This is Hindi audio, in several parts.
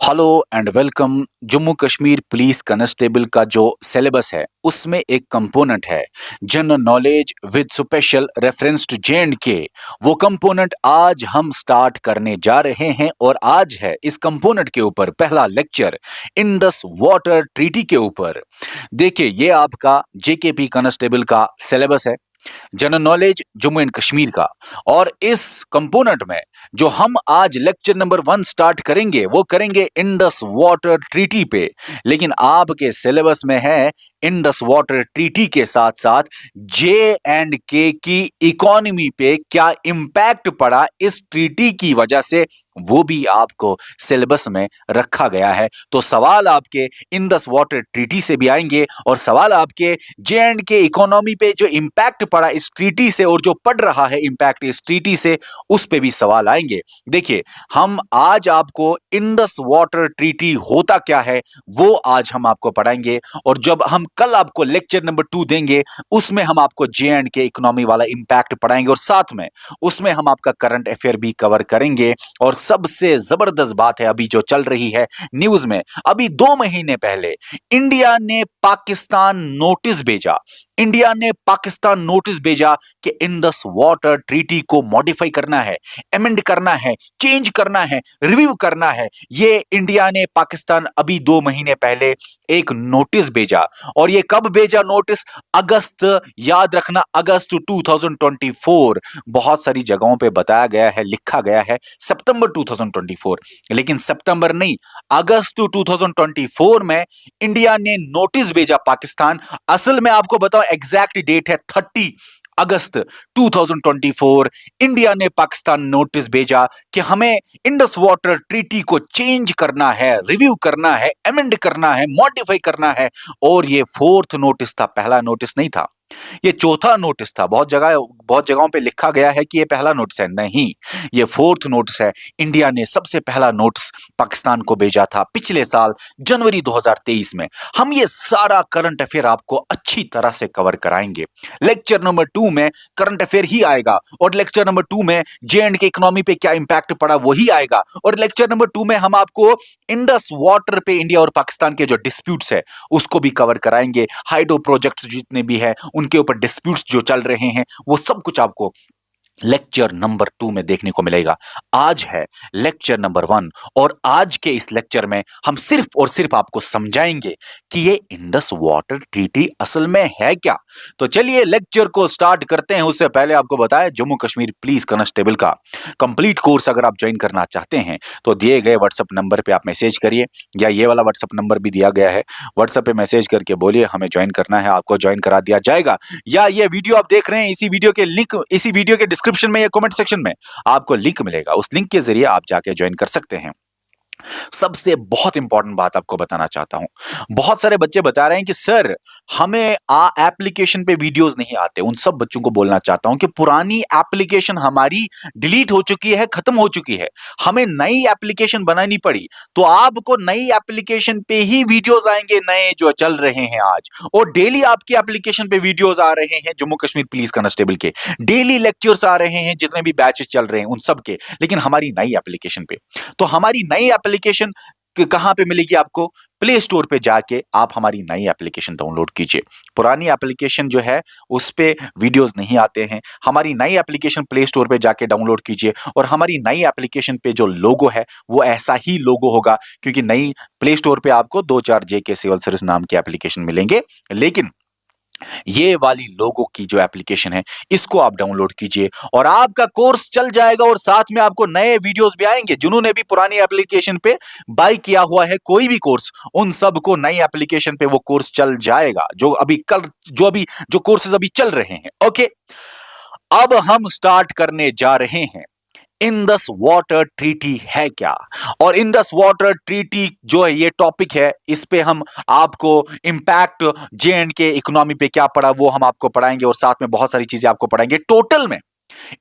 Hello and welcome. Jammu Kashmir police constable का जो सिलेबस है उसमें एक कंपोनेंट है general knowledge with special reference to J and K. वो कंपोनेंट आज हम स्टार्ट करने जा रहे हैं और आज है इस कंपोनेंट के ऊपर पहला लेक्चर इंडस वाटर ट्रीटी के ऊपर। देखिए ये आपका जेकेपी कांस्टेबल का सिलेबस है, general knowledge Jammu and Kashmir का। और इस कंपोनेंट में जो हम आज लेक्चर नंबर 1 स्टार्ट करेंगे वो करेंगे इंडस वाटर ट्रीटी पे। लेकिन आपके सिलेबस में है इंडस वाटर ट्रीटी के साथ साथ जे एंड के की इकोनॉमी पे क्या इंपैक्ट पड़ा इस ट्रीटी की वजह से, वो भी आपको सिलेबस में रखा गया है। तो सवाल आपके इंडस वाटर ट्रीटी से भी आएंगे और सवाल आपके जे एंड के इकोनॉमी पे जो इंपैक्ट पड़ा इस ट्रीटी से और जो पड़ रहा है इंपैक्ट इस ट्रीटी से, उस पे भी सवाल आएंगे। देखिए हम आज आपको इंडस वाटर ट्रीटी होता क्या है वो आज हम आपको पढ़ाएंगे, और जब हम कल आपको लेक्चर नंबर 2 देंगे उसमें हम आपको जे एंड के इकोनॉमी वाला इंपैक्ट पढ़ाएंगे और साथ में उसमें हम आपका करंट अफेयर भी कवर करेंगे। और सबसे जबरदस्त बात है अभी जो चल रही है न्यूज में, अभी 2 महीने पहले इंडिया ने पाकिस्तान नोटिस भेजा, इंडिया ने पाकिस्तान नोटिस भेजा कि इंडस वाटर ट्रीटी को मॉडिफाई करना है, अमेंड करना है, चेंज करना है, रिव्यू करना है। ये इंडिया ने पाकिस्तान अभी 2 महीने पहले एक नोटिस भेजा। और ये कब भेजा नोटिस? अगस्त, याद रखना अगस्त 2024। बहुत सारी जगहों पे बताया गया है, लिखा गया है सितंबर 2024, लेकिन सितंबर नहीं अगस्त 2024 में इंडिया ने नोटिस भेजा पाकिस्तान। असल में आपको बताओ एग्जैक्ट डेट है 30 अगस्त 2024। इंडिया ने पाकिस्तान नोटिस भेजा कि हमें इंडस वाटर ट्रीटी को चेंज करना है, रिव्यू करना है, अमेंड करना है, मॉडिफाई करना है। और ये 4th नोटिस था, पहला नोटिस नहीं था, ये 4था नोटिस था। बहुत जगहों पे लिखा गया है कि ये पहला नोटिस है, नहीं ये 4th नोटिस है। इंडिया ने सबसे पहला नोटिस पाकिस्तान को भेजा था पिछले साल जनवरी 2023 में। हम ये सारा करंट अफेयर आपको अच्छी तरह से कवर कराएंगे। लेक्चर नंबर 2 में करंट अफेयर ही आएगा और लेक्चर नंबर 2 में जे एंड के इकोनॉमी पे क्या इंपैक्ट पड़ा वही आएगा। और लेक्चर नंबर 2 में हम आपको इंडस वाटर पे इंडिया और पाकिस्तान के जो डिस्प्यूट्स है उसको भी कवर कराएंगे। हाइड्रो प्रोजेक्ट्स जितने भी है उनके ऊपर डिस्प्यूट्स जो चल रहे हैं वो सब कुछ आपको लेक्चर नंबर 2 में देखने को मिलेगा। आज है लेक्चर नंबर 1 और आज के इस लेक्चर में हम सिर्फ और सिर्फ आपको समझाएंगे कि ये इंडस वाटर ट्रीटी असल में है क्या। तो चलिए लेक्चर को स्टार्ट करते हैं। उससे पहले आपको बताया जम्मू कश्मीर पुलिस कांस्टेबल का कंप्लीट कोर्स अगर आप ज्वाइन करना चाहते हैं तो दिए गए व्हाट्सएप नंबर पे आप मैसेज करिए, या ये वाला व्हाट्सएप नंबर भी दिया गया है, व्हाट्सएप पे मैसेज करके बोलिए हमें ज्वाइन करना है, आपको ज्वाइन करा दिया जाएगा। या ये वीडियो आप देख रहे हैं, इसी वीडियो के लिंक इसी वीडियो के डिस्क्रिप्शन में या कमेंट सेक्शन में आपको लिंक मिलेगा, उस लिंक के जरिए आप जाके ज्वाइन कर सकते हैं। सबसे बहुत इंपॉर्टेंट बात आपको बताना चाहता हूं, बहुत सारे बच्चे बता रहे हैं कि सर हमें एप्लीकेशन पे वीडियोस नहीं आते। उन सब बच्चों को बोलना चाहता हूं कि पुरानी एप्लीकेशन हमारी डिलीट हो चुकी है, खत्म हो चुकी है, हमें नई एप्लीकेशन बनानी पड़ी। तो आपको नई एप्लीकेशन पे ही वीडियोस आएंगे नए जो चल रहे हैं आज, और डेली आपकी एप्लीकेशन पे वीडियोस आ रहे हैं जम्मू कश्मीर पुलिस कांस्टेबल के, डेली लेक्चर्स आ रहे हैं जितने भी बैचेस चल रहे हैं उन सब के, लेकिन हमारी नई एप्लीकेशन पे। तो हमारी नई एप्लीकेशन कहां पे मिलेगी आपको? प्ले स्टोर पे जाके आप हमारी नई एप्लीकेशन डाउनलोड कीजिए। पुरानी एप्लीकेशन जो है उस पे वीडियोस नहीं आते हैं। हमारी नई एप्लीकेशन प्ले स्टोर पे जाके डाउनलोड कीजिए, और हमारी नई एप्लीकेशन पे जो लोगो है वो ऐसा ही लोगो होगा, क्योंकि नई प्ले स्टोर पे आपको 2-4 जेके सिविल सर्विस नाम के एप्लीकेशन मिलेंगे, लेकिन ये वाली लोगो की जो एप्लीकेशन है इसको आप डाउनलोड कीजिए और आपका कोर्स चल जाएगा। और साथ में आपको नए वीडियोस भी आएंगे। जिन्होंने भी पुरानी एप्लीकेशन पे बाय किया हुआ है कोई भी कोर्स, उन सब को नई एप्लीकेशन पे वो कोर्स चल जाएगा जो कोर्सेज अभी चल रहे हैं। ओके, अब हम स्टार्ट करने जा रहे हैं इंडस वाटर ट्रीटी है क्या। और इंडस वाटर ट्रीटी जो है ये टॉपिक है, इस पे हम आपको इंपैक्ट जे एंड के इकोनॉमी पे क्या पड़ा वो हम आपको पढ़ाएंगे, और साथ में बहुत सारी चीजें आपको पढ़ाएंगे। टोटल में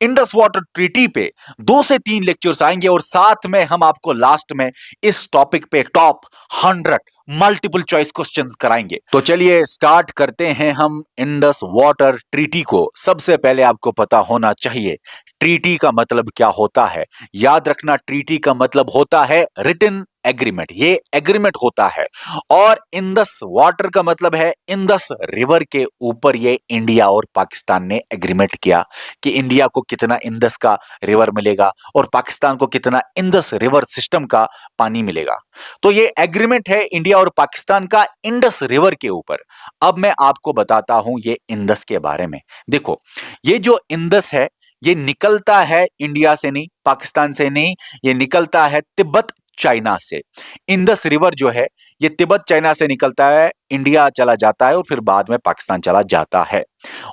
इंडस वाटर ट्रीटी पे 2 से 3 लेक्चर्स आएंगे, और साथ में हम आपको लास्ट में इस टॉपिक पे टॉप 100 मल्टीपल चॉइस क्वेश्चंस कराएंगे। तो चलिए स्टार्ट करते हैं हम इंडस वाटर ट्रीटी को। सबसे पहले आपको पता होना चाहिए ट्रीटी का मतलब क्या होता है। याद रखना ट्रीटी का मतलब होता है रिटन एग्रीमेंट, ये एग्रीमेंट होता है। और इंडस वाटर का मतलब है इंडस रिवर के ऊपर ये इंडिया और पाकिस्तान ने एग्रीमेंट किया कि इंडिया को कितना इंडस का रिवर मिलेगा और पाकिस्तान को कितना इंडस रिवर सिस्टम का पानी मिलेगा। तो ये एग्रीमेंट है इंडिया और पाकिस्तान का इंडस रिवर के ऊपर। अब मैं आपको बताता हूं ये इंडस के बारे में। देखो, ये जो इंडस है ये निकलता है इंडिया से नहीं, पाकिस्तान से नहीं, ये निकलता है तिब्बत चाइना से। इंडस रिवर जो है ये तिब्बत चाइना से निकलता है, इंडिया चला जाता है और फिर बाद में पाकिस्तान चला जाता है।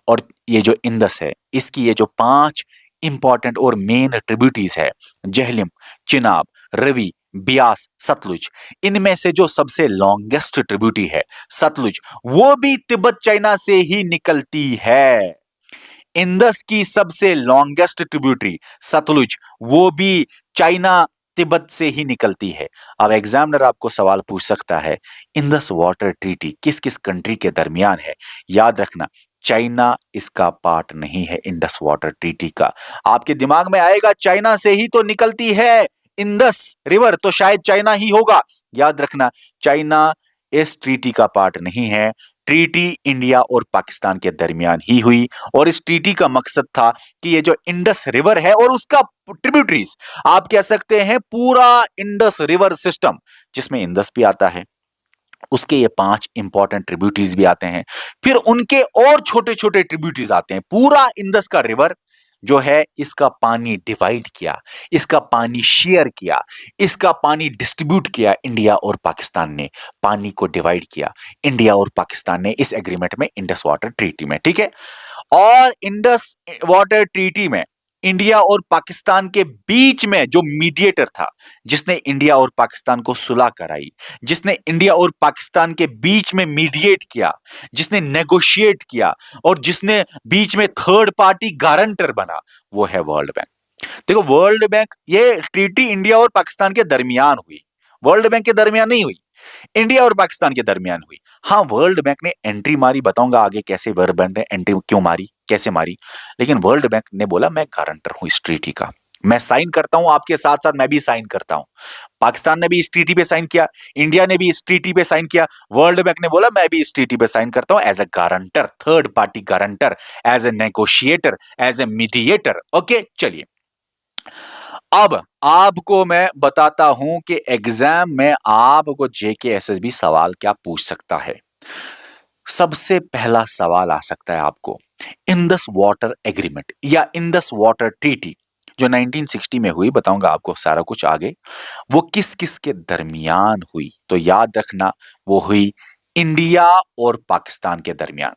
और ये जो इंडस है इसकी ये जो 5 इंपॉर्टेंट और मेन ट्रिब्यूटरीज है, जहलिम, चिनाब, रवि, ब्यास, सतलुज, इनमें से जो सबसे लॉन्गेस्ट ट्रिब्यूटरी है सतलुज, वो भी तिब्बत चाइना से ही निकलती है। इंडस की सबसे लॉन्गेस्ट ट्रिब्यूटरी सतलुज, वो भी चाइना तिब्बत से ही निकलती है। अब एग्जामिनर आपको सवाल पूछ सकता है इंडस वाटर ट्रीटी किस किस कंट्री के दरमियान है। याद रखना, चाइना इसका पार्ट नहीं है इंडस वाटर ट्रीटी का। आपके दिमाग में आएगा चाइना से ही तो निकलती है इंडस रिवर, तो शायद चाइना ही होगा। याद रखना, चाइना इस ट्रीटी का पार्ट नहीं है। ट्रीटी इंडिया और पाकिस्तान के दरमियान ही हुई और इस ट्रीटी का मकसद था कि ये जो इंडस रिवर है और उसका ट्रिब्यूटरीज, आप कह सकते हैं पूरा इंडस रिवर सिस्टम जिसमें इंडस भी आता है, उसके ये 5 इंपॉर्टेंट ट्रिब्यूटरीज भी आते हैं, फिर उनके और छोटे छोटे ट्रिब्यूटरीज आते हैं। पूरा इंडस का रिवर जो है इसका पानी डिवाइड किया, इसका पानी शेयर किया, इसका पानी डिस्ट्रीब्यूट किया। इंडिया और पाकिस्तान ने पानी को डिवाइड किया, इंडिया और पाकिस्तान ने इस एग्रीमेंट में, इंडस वाटर ट्रीटी में, ठीक है। और इंडस वाटर ट्रीटी में इंडिया और पाकिस्तान के बीच में जो मीडिएटर था, जिसने इंडिया और पाकिस्तान को सुलह कराई, जिसने इंडिया और पाकिस्तान के बीच में मीडिएट किया, जिसने नेगोशिएट किया और जिसने बीच में थर्ड पार्टी गारंटर बना, वो है वर्ल्ड बैंक। देखो, वर्ल्ड बैंक, ये ट्रीटी इंडिया और पाकिस्तान के दरमियान हुई, वर्ल्ड बैंक के दरमियान नहीं हुई, इंडिया और पाकिस्तान के दरमियान हुई। हाँ, वर्ल्ड बैंक ने एंट्री मारी, बताऊंगा आगे कैसे वर्ल्ड बैंक ने एंट्री क्यों मारी, कैसे मारी। लेकिन वर्ल्ड बैंक ने बोला मैं गारंटर हूं इस ट्रीटी का, मैं साइन करता हूं, आपके साथ साथ मैं भी साइन करता हूं। पाकिस्तान ने भी इस ट्रीटी पे साइन किया, इंडिया ने भी इस ट्रीटी पे साइन किया। वर्ल्ड बैंक ने बोला मैं भी इस ट्रीटी पे साइन करता हूं as a guarantor, third party guarantor, as a negotiator, as a mediator. Okay, चलिए अब आपको मैं बताता हूं कि एग्जाम में आपको जेके एसएसबी सवाल क्या पूछ सकता है। सबसे पहला सवाल आ सकता है आपको, इंडस वाटर एग्रीमेंट या इंडस वाटर ट्रीटी जो 1960 में हुई, बताऊंगा आपको सारा कुछ आगे, वो किस किस के दरमियान हुई। तो याद रखना, वो हुई इंडिया और पाकिस्तान के दरमियान।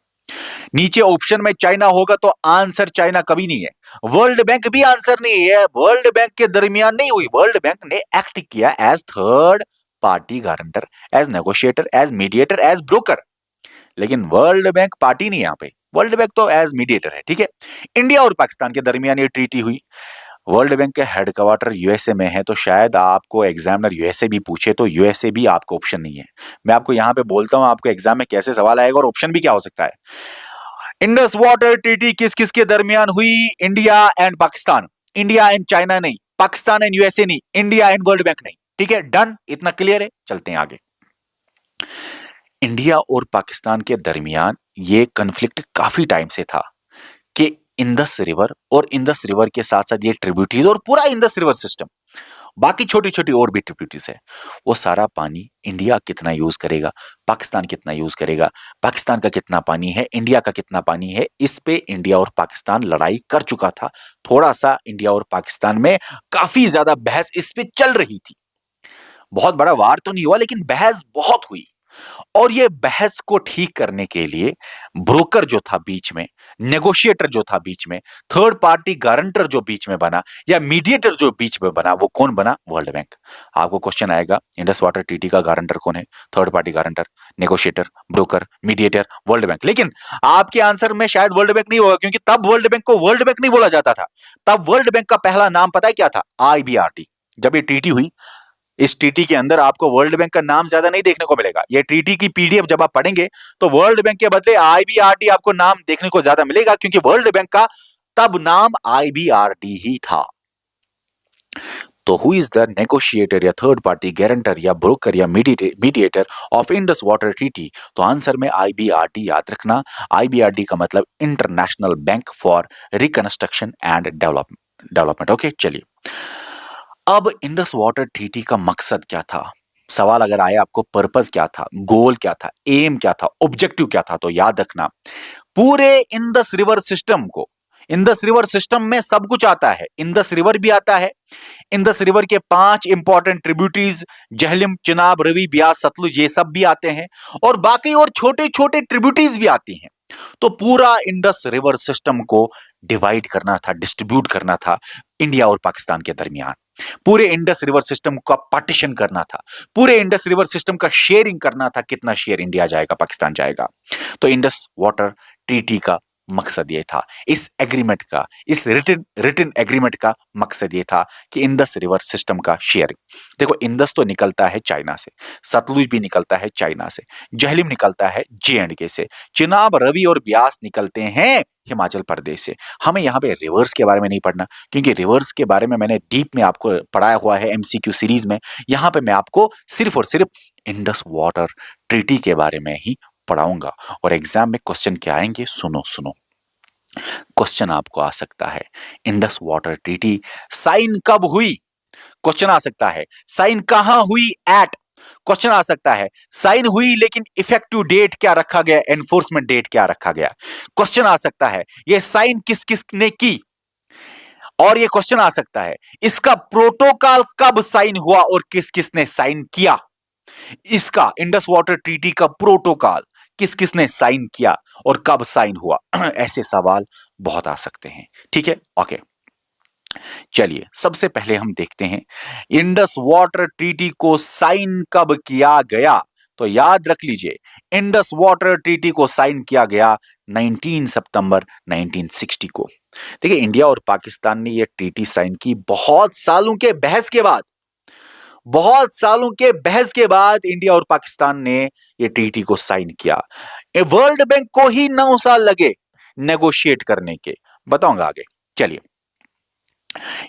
नीचे ऑप्शन में चाइना होगा तो आंसर चाइना कभी नहीं है, वर्ल्ड बैंक भी आंसर नहीं है, वर्ल्ड बैंक के दरमियान नहीं हुई। वर्ल्ड बैंक ने एक्ट किया as third party guarantor, as negotiator, as mediator, as broker, लेकिन वर्ल्ड बैंक पार्टी नहीं यहां पे, वर्ल्ड बैंक तो एज मीडिएटर है, ठीक है। इंडिया और पाकिस्तान के दरमियान ये ट्रीटी हुई। वर्ल्ड बैंक के हेडक्वार्टर यूएसए में है, तो शायद आपको एग्जामिनर यूएसए भी पूछे तो यूएसए भी आपको ऑप्शन नहीं है। मैं आपको यहां पे बोलता हूं आपको एग्जाम में कैसे सवाल आएगा और ऑप्शन भी क्या हो सकता है। इंडस वाटर ट्रीटी किस किस के दरमियान हुई, India and Pakistan, India and China नहीं, पाकिस्तान एंड यूएसए नहीं, इंडिया एंड वर्ल्ड बैंक नहीं, ठीक है, डन, इतना क्लियर है। चलते हैं आगे। इंडिया और पाकिस्तान के दरमियान ये कन्फ्लिक्ट काफी टाइम से था कि इंडस रिवर और इंडस रिवर के साथ साथ ये ट्रिब्यूटरीज और पूरा इंडस रिवर सिस्टम, बाकी छोटी छोटी और भी ट्रिब्यूटरीज है, वो सारा पानी इंडिया कितना यूज करेगा, पाकिस्तान कितना यूज करेगा, पाकिस्तान का कितना पानी है, इंडिया का कितना पानी है, इस पे इंडिया और पाकिस्तान लड़ाई कर चुका था। थोड़ा सा इंडिया और पाकिस्तान में काफी ज्यादा बहस इस पे चल रही थी। बहुत बड़ा वार तो नहीं हुआ लेकिन बहस बहुत हुई। और ये बहस को ठीक करने के लिए ब्रोकर जो था बीच में, नेगोशिएटर जो था बीच में, थर्ड पार्टी गारंटर जो बीच में बना या मीडिएटर जो बीच में बना, वो कौन बना, वर्ल्ड बैंक। आपको क्वेश्चन आएगा इंडस वाटर ट्रीटी का गारंटर कौन है, third party guarantor, negotiator, broker, mediator, world bank. लेकिन आपके आंसर में शायद वर्ल्ड बैंक नहीं होगा, क्योंकि तब वर्ल्ड बैंक को वर्ल्ड बैंक नहीं बोला जाता था। तब वर्ल्ड बैंक का पहला नाम पता है क्या था, आईबीआरटी। जब ये ट्रीटी हुई, इस ट्रीटी के अंदर आपको वर्ल्ड बैंक का नाम ज्यादा नहीं देखने को मिलेगा। ये ट्रीटी की पीडीएफ जब आप पढ़ेंगे तो वर्ल्ड बैंक के बदले आईबीआरडी आपको नाम देखने को ज्यादा मिलेगा, क्योंकि वर्ल्ड बैंक का तब नाम आईबीआरडी ही था। तो हु इज द नेगोशिएटर या थर्ड पार्टी गारंटर या ब्रोकर या mediator of Indus water treaty? तो आंसर में आईबीआरडी याद रखना। आईबीआरडी का मतलब international bank for reconstruction and development. Okay, चलिए अब इंडस वाटर ट्रीटी का मकसद क्या था? सवाल अगर आए आपको पर्पस क्या था, गोल क्या था, एम क्या था, ऑब्जेक्टिव क्या था, तो याद रखना पूरे इंडस रिवर सिस्टम को, इंडस रिवर सिस्टम में सब कुछ आता है, इंडस रिवर भी आता है, इंडस रिवर के 5 इंपॉर्टेंट ट्रिब्यूटरीज झेलम, चिनाब, रवि, ब्यास, सतलुज ये सब भी आते हैं और बाकी और छोटे छोटे ट्रिब्यूटरीज भी आती हैं। तो पूरा इंडस रिवर सिस्टम को डिवाइड करना था, डिस्ट्रीब्यूट करना था इंडिया और पाकिस्तान के दरमियान। पूरे इंडस रिवर सिस्टम का पार्टीशन करना था, पूरे इंडस रिवर सिस्टम का शेयरिंग करना था, कितना शेयर इंडिया जाएगा, पाकिस्तान जाएगा। तो इंडस वाटर ट्रीटी का मकसद ये था, इस एग्रीमेंट का, इस रिटन एग्रीमेंट का मकसद ये था कि इंडस रिवर सिस्टम का शेयरिंग। देखो इंडस तो निकलता है चाइना से, सतलुज भी निकलता है चाइना से, झेलम निकलता है J&K से, चिनाब, रवि और ब्यास निकलते हैं हिमाचल प्रदेश से। हमें यहाँ पे रिवर्स के बारे में नहीं पढ़ना, क्योंकि रिवर्स के बारे में मैंने डीप में आपको पढ़ाया हुआ है MCQ सीरीज में। यहाँ पे मैं आपको सिर्फ और सिर्फ इंडस वाटर ट्रीटी के बारे में ही पढ़ाऊंगा। और एग्जाम में क्वेश्चन क्या आएंगे, सुनो सुनो। क्वेश्चन आपको आ सकता है, इंडस वाटर ट्रीटी साइन कब हुई? क्वेश्चन आ सकता है, साइन कहां हुई एट? क्वेश्चन आ सकता है, साइन हुई लेकिन इफेक्टिव डेट क्या रखा गया, एनफोर्समेंट डेट क्या रखा गया? क्वेश्चन आ सकता है, ये साइन किस किस ने की? और ये क्वेश्चन आ सकता है, इसका प्रोटोकॉल कब साइन हुआ और किस किस ने साइन किया? इसका इंडस वाटर ट्रीटी का प्रोटोकॉल किस किस ने साइन किया और कब साइन हुआ? ऐसे सवाल बहुत आ सकते हैं, ठीक है, ओके। चलिए सबसे पहले हम देखते हैं इंडस वाटर ट्रीटी को साइन कब किया गया। तो याद रख लीजिए, इंडस वाटर ट्रीटी को साइन किया गया 19 सितंबर 1960 को। देखिए इंडिया और पाकिस्तान ने यह ट्रीटी साइन की बहुत सालों के बहस के बाद, बहुत सालों के बहस के बाद इंडिया और पाकिस्तान ने यह ट्रीटी को साइन किया। वर्ल्ड बैंक को ही 9 साल लगे नेगोशिएट करने के, बताऊंगा आगे। चलिए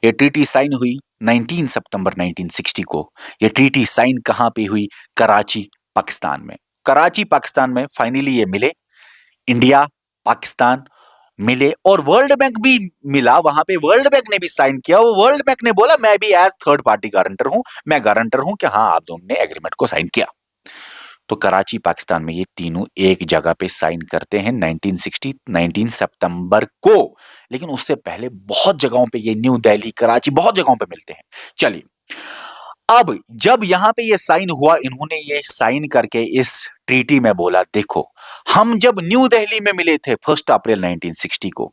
ये ट्रीटी साइन हुई 19 सितंबर 1960 को। ये ट्रीटी साइन कहां पे हुई? कराची पाकिस्तान में। कराची पाकिस्तान में फाइनली ये मिले, इंडिया पाकिस्तान मिले और वर्ल्ड बैंक भी मिला वहां पे। वर्ल्ड बैंक ने भी साइन किया। वो वर्ल्ड बैंक ने बोला मैं भी एज थर्ड पार्टी गारंटर हूं, मैं गारंटर हूं कि हाँ आप दोनों ने एग्रीमेंट को साइन किया। तो कराची पाकिस्तान में ये तीनों एक जगह पे साइन करते हैं 19 सितंबर को। लेकिन उससे पहले बहुत जगहों पे ये न्यू दिल्ली, कराची, बहुत जगहों पे मिलते हैं। चलिए अब जब यहां पे ये साइन हुआ, इन्होंने ये साइन करके इस ट्रीटी में बोला देखो हम जब न्यू दिल्ली में मिले थे 1 अप्रैल 1960 को,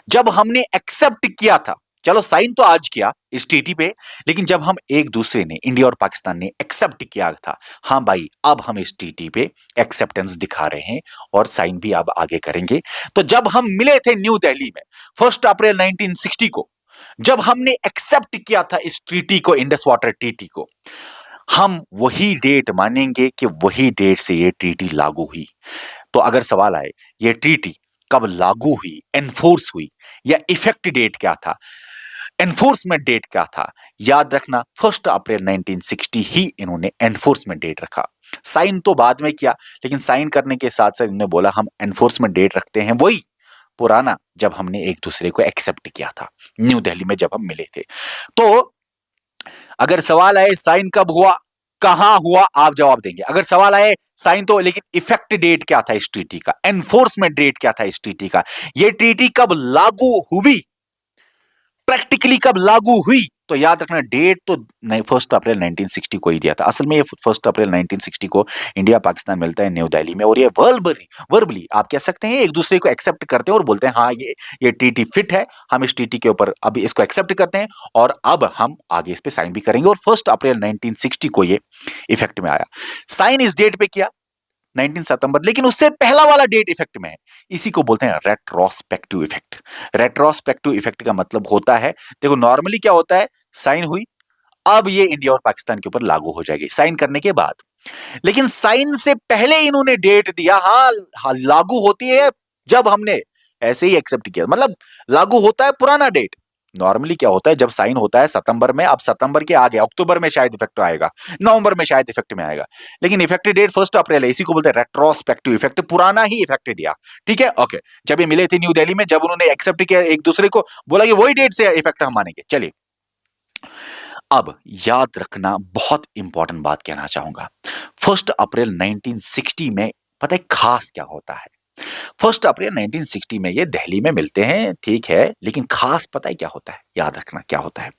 जब हमने एक्सेप्ट किया था, चलो साइन तो आज किया इस ट्रीटी पे, लेकिन जब हम एक दूसरे ने, इंडिया और पाकिस्तान ने एक्सेप्ट किया था, हाँ भाई अब हम इस ट्रीटी पे एक्सेप्टेंस दिखा रहे हैं और साइन भी अब आगे करेंगे। तो जब हम मिले थे न्यू दिल्ली में 1 अप्रैल 1960 को, जब हमने एक्सेप्ट किया था इस ट्रीटी को, इंडस वाटर ट्रीटी को, हम वही डेट मानेंगे कि वही डेट से ये ट्रीटी लागू हुई। तो अगर सवाल आए ये ट्रीटी कब लागू हुई, एनफोर्स हुई, या इफेक्ट डेट क्या था, एनफोर्समेंट डेट क्या था, याद रखना 1 अप्रैल 1960 ही इन्होंने एनफोर्समेंट डेट रखा। साइन तो बाद में किया, लेकिन साइन करने के साथ साथ इन्होंने बोला हम एनफोर्समेंट डेट रखते हैं वही पुराना, जब हमने एक दूसरे को एक्सेप्ट किया था न्यू दिल्ली में जब हम मिले थे। तो अगर सवाल आए साइन कब हुआ, कहां हुआ, आप जवाब देंगे। अगर सवाल आए साइन तो, लेकिन इफेक्ट डेट क्या था इस ट्रीटी का, एनफोर्समेंट डेट क्या था इस ट्रीटी का, ये ट्रीटी कब लागू हुई, प्रैक्टिकली कब लागू हुई, तो याद रखना डेट तो 1 अप्रैल 1960 को ही दिया था। असल में ये 1 अप्रैल 1960 को इंडिया पाकिस्तान मिलता है न्यू दिल्ली में, और ये वर्बली आप कह सकते हैं एक दूसरे को एक्सेप्ट करते हैं और बोलते हैं हाँ ये ट्रीटी फिट है, हम इस ट्रीटी के ऊपर अब इसको एक्सेप्ट करते हैं और अब हम आगे इस पे साइन भी करेंगे। और 1 अप्रैल 1960 को ये इफेक्ट में आया। साइन इस डेट पे किया 19 सितंबर, लेकिन उससे पहला वाला डेट इफेक्ट में है, इसी को बोलते हैं रेट्रोस्पेक्टिव इफेक्ट। रेट्रोस्पेक्टिव इफेक्ट का मतलब होता है, देखो नॉर्मली क्या होता है, साइन हुई, अब ये इंडिया और पाकिस्तान के ऊपर लागू हो जाएगी साइन करने के बाद, लेकिन साइन से पहले इन्होंने डेट दिया, हाँ लागू होती है जब हमने ऐसे ही एक्सेप्ट किया, मतलब लागू होता है पुराना डेट, नॉर्मली क्या होता है जब साइन होता है सितंबर में, अब सितंबर के आगे अक्टूबर में शायद इफेक्ट आएगा, नवंबर में शायद इफेक्ट में आएगा, लेकिन इफेक्टिव डेट 1 अप्रैल है। इसी को बोलते हैं रेट्रोस्पेक्टिव इफेक्ट, पुराना ही इफेक्ट दिया। ठीक है, ओके। जब ये मिले थे न्यू दिल्ली में, जब उन्होंने एक्सेप्ट किया एक दूसरे को, बोला कि वही डेट से इफेक्ट हम मानेंगे। चलिए, अब याद रखना, बहुत इंपॉर्टेंट बात कहना चाहूंगा। 1 अप्रैल 1960 में पता है खास क्या होता है? 1 अप्रैल 1960 में ये दिल्ली में मिलते हैं, ठीक है, लेकिन खास पता है क्या होता है? याद रखना क्या होता है।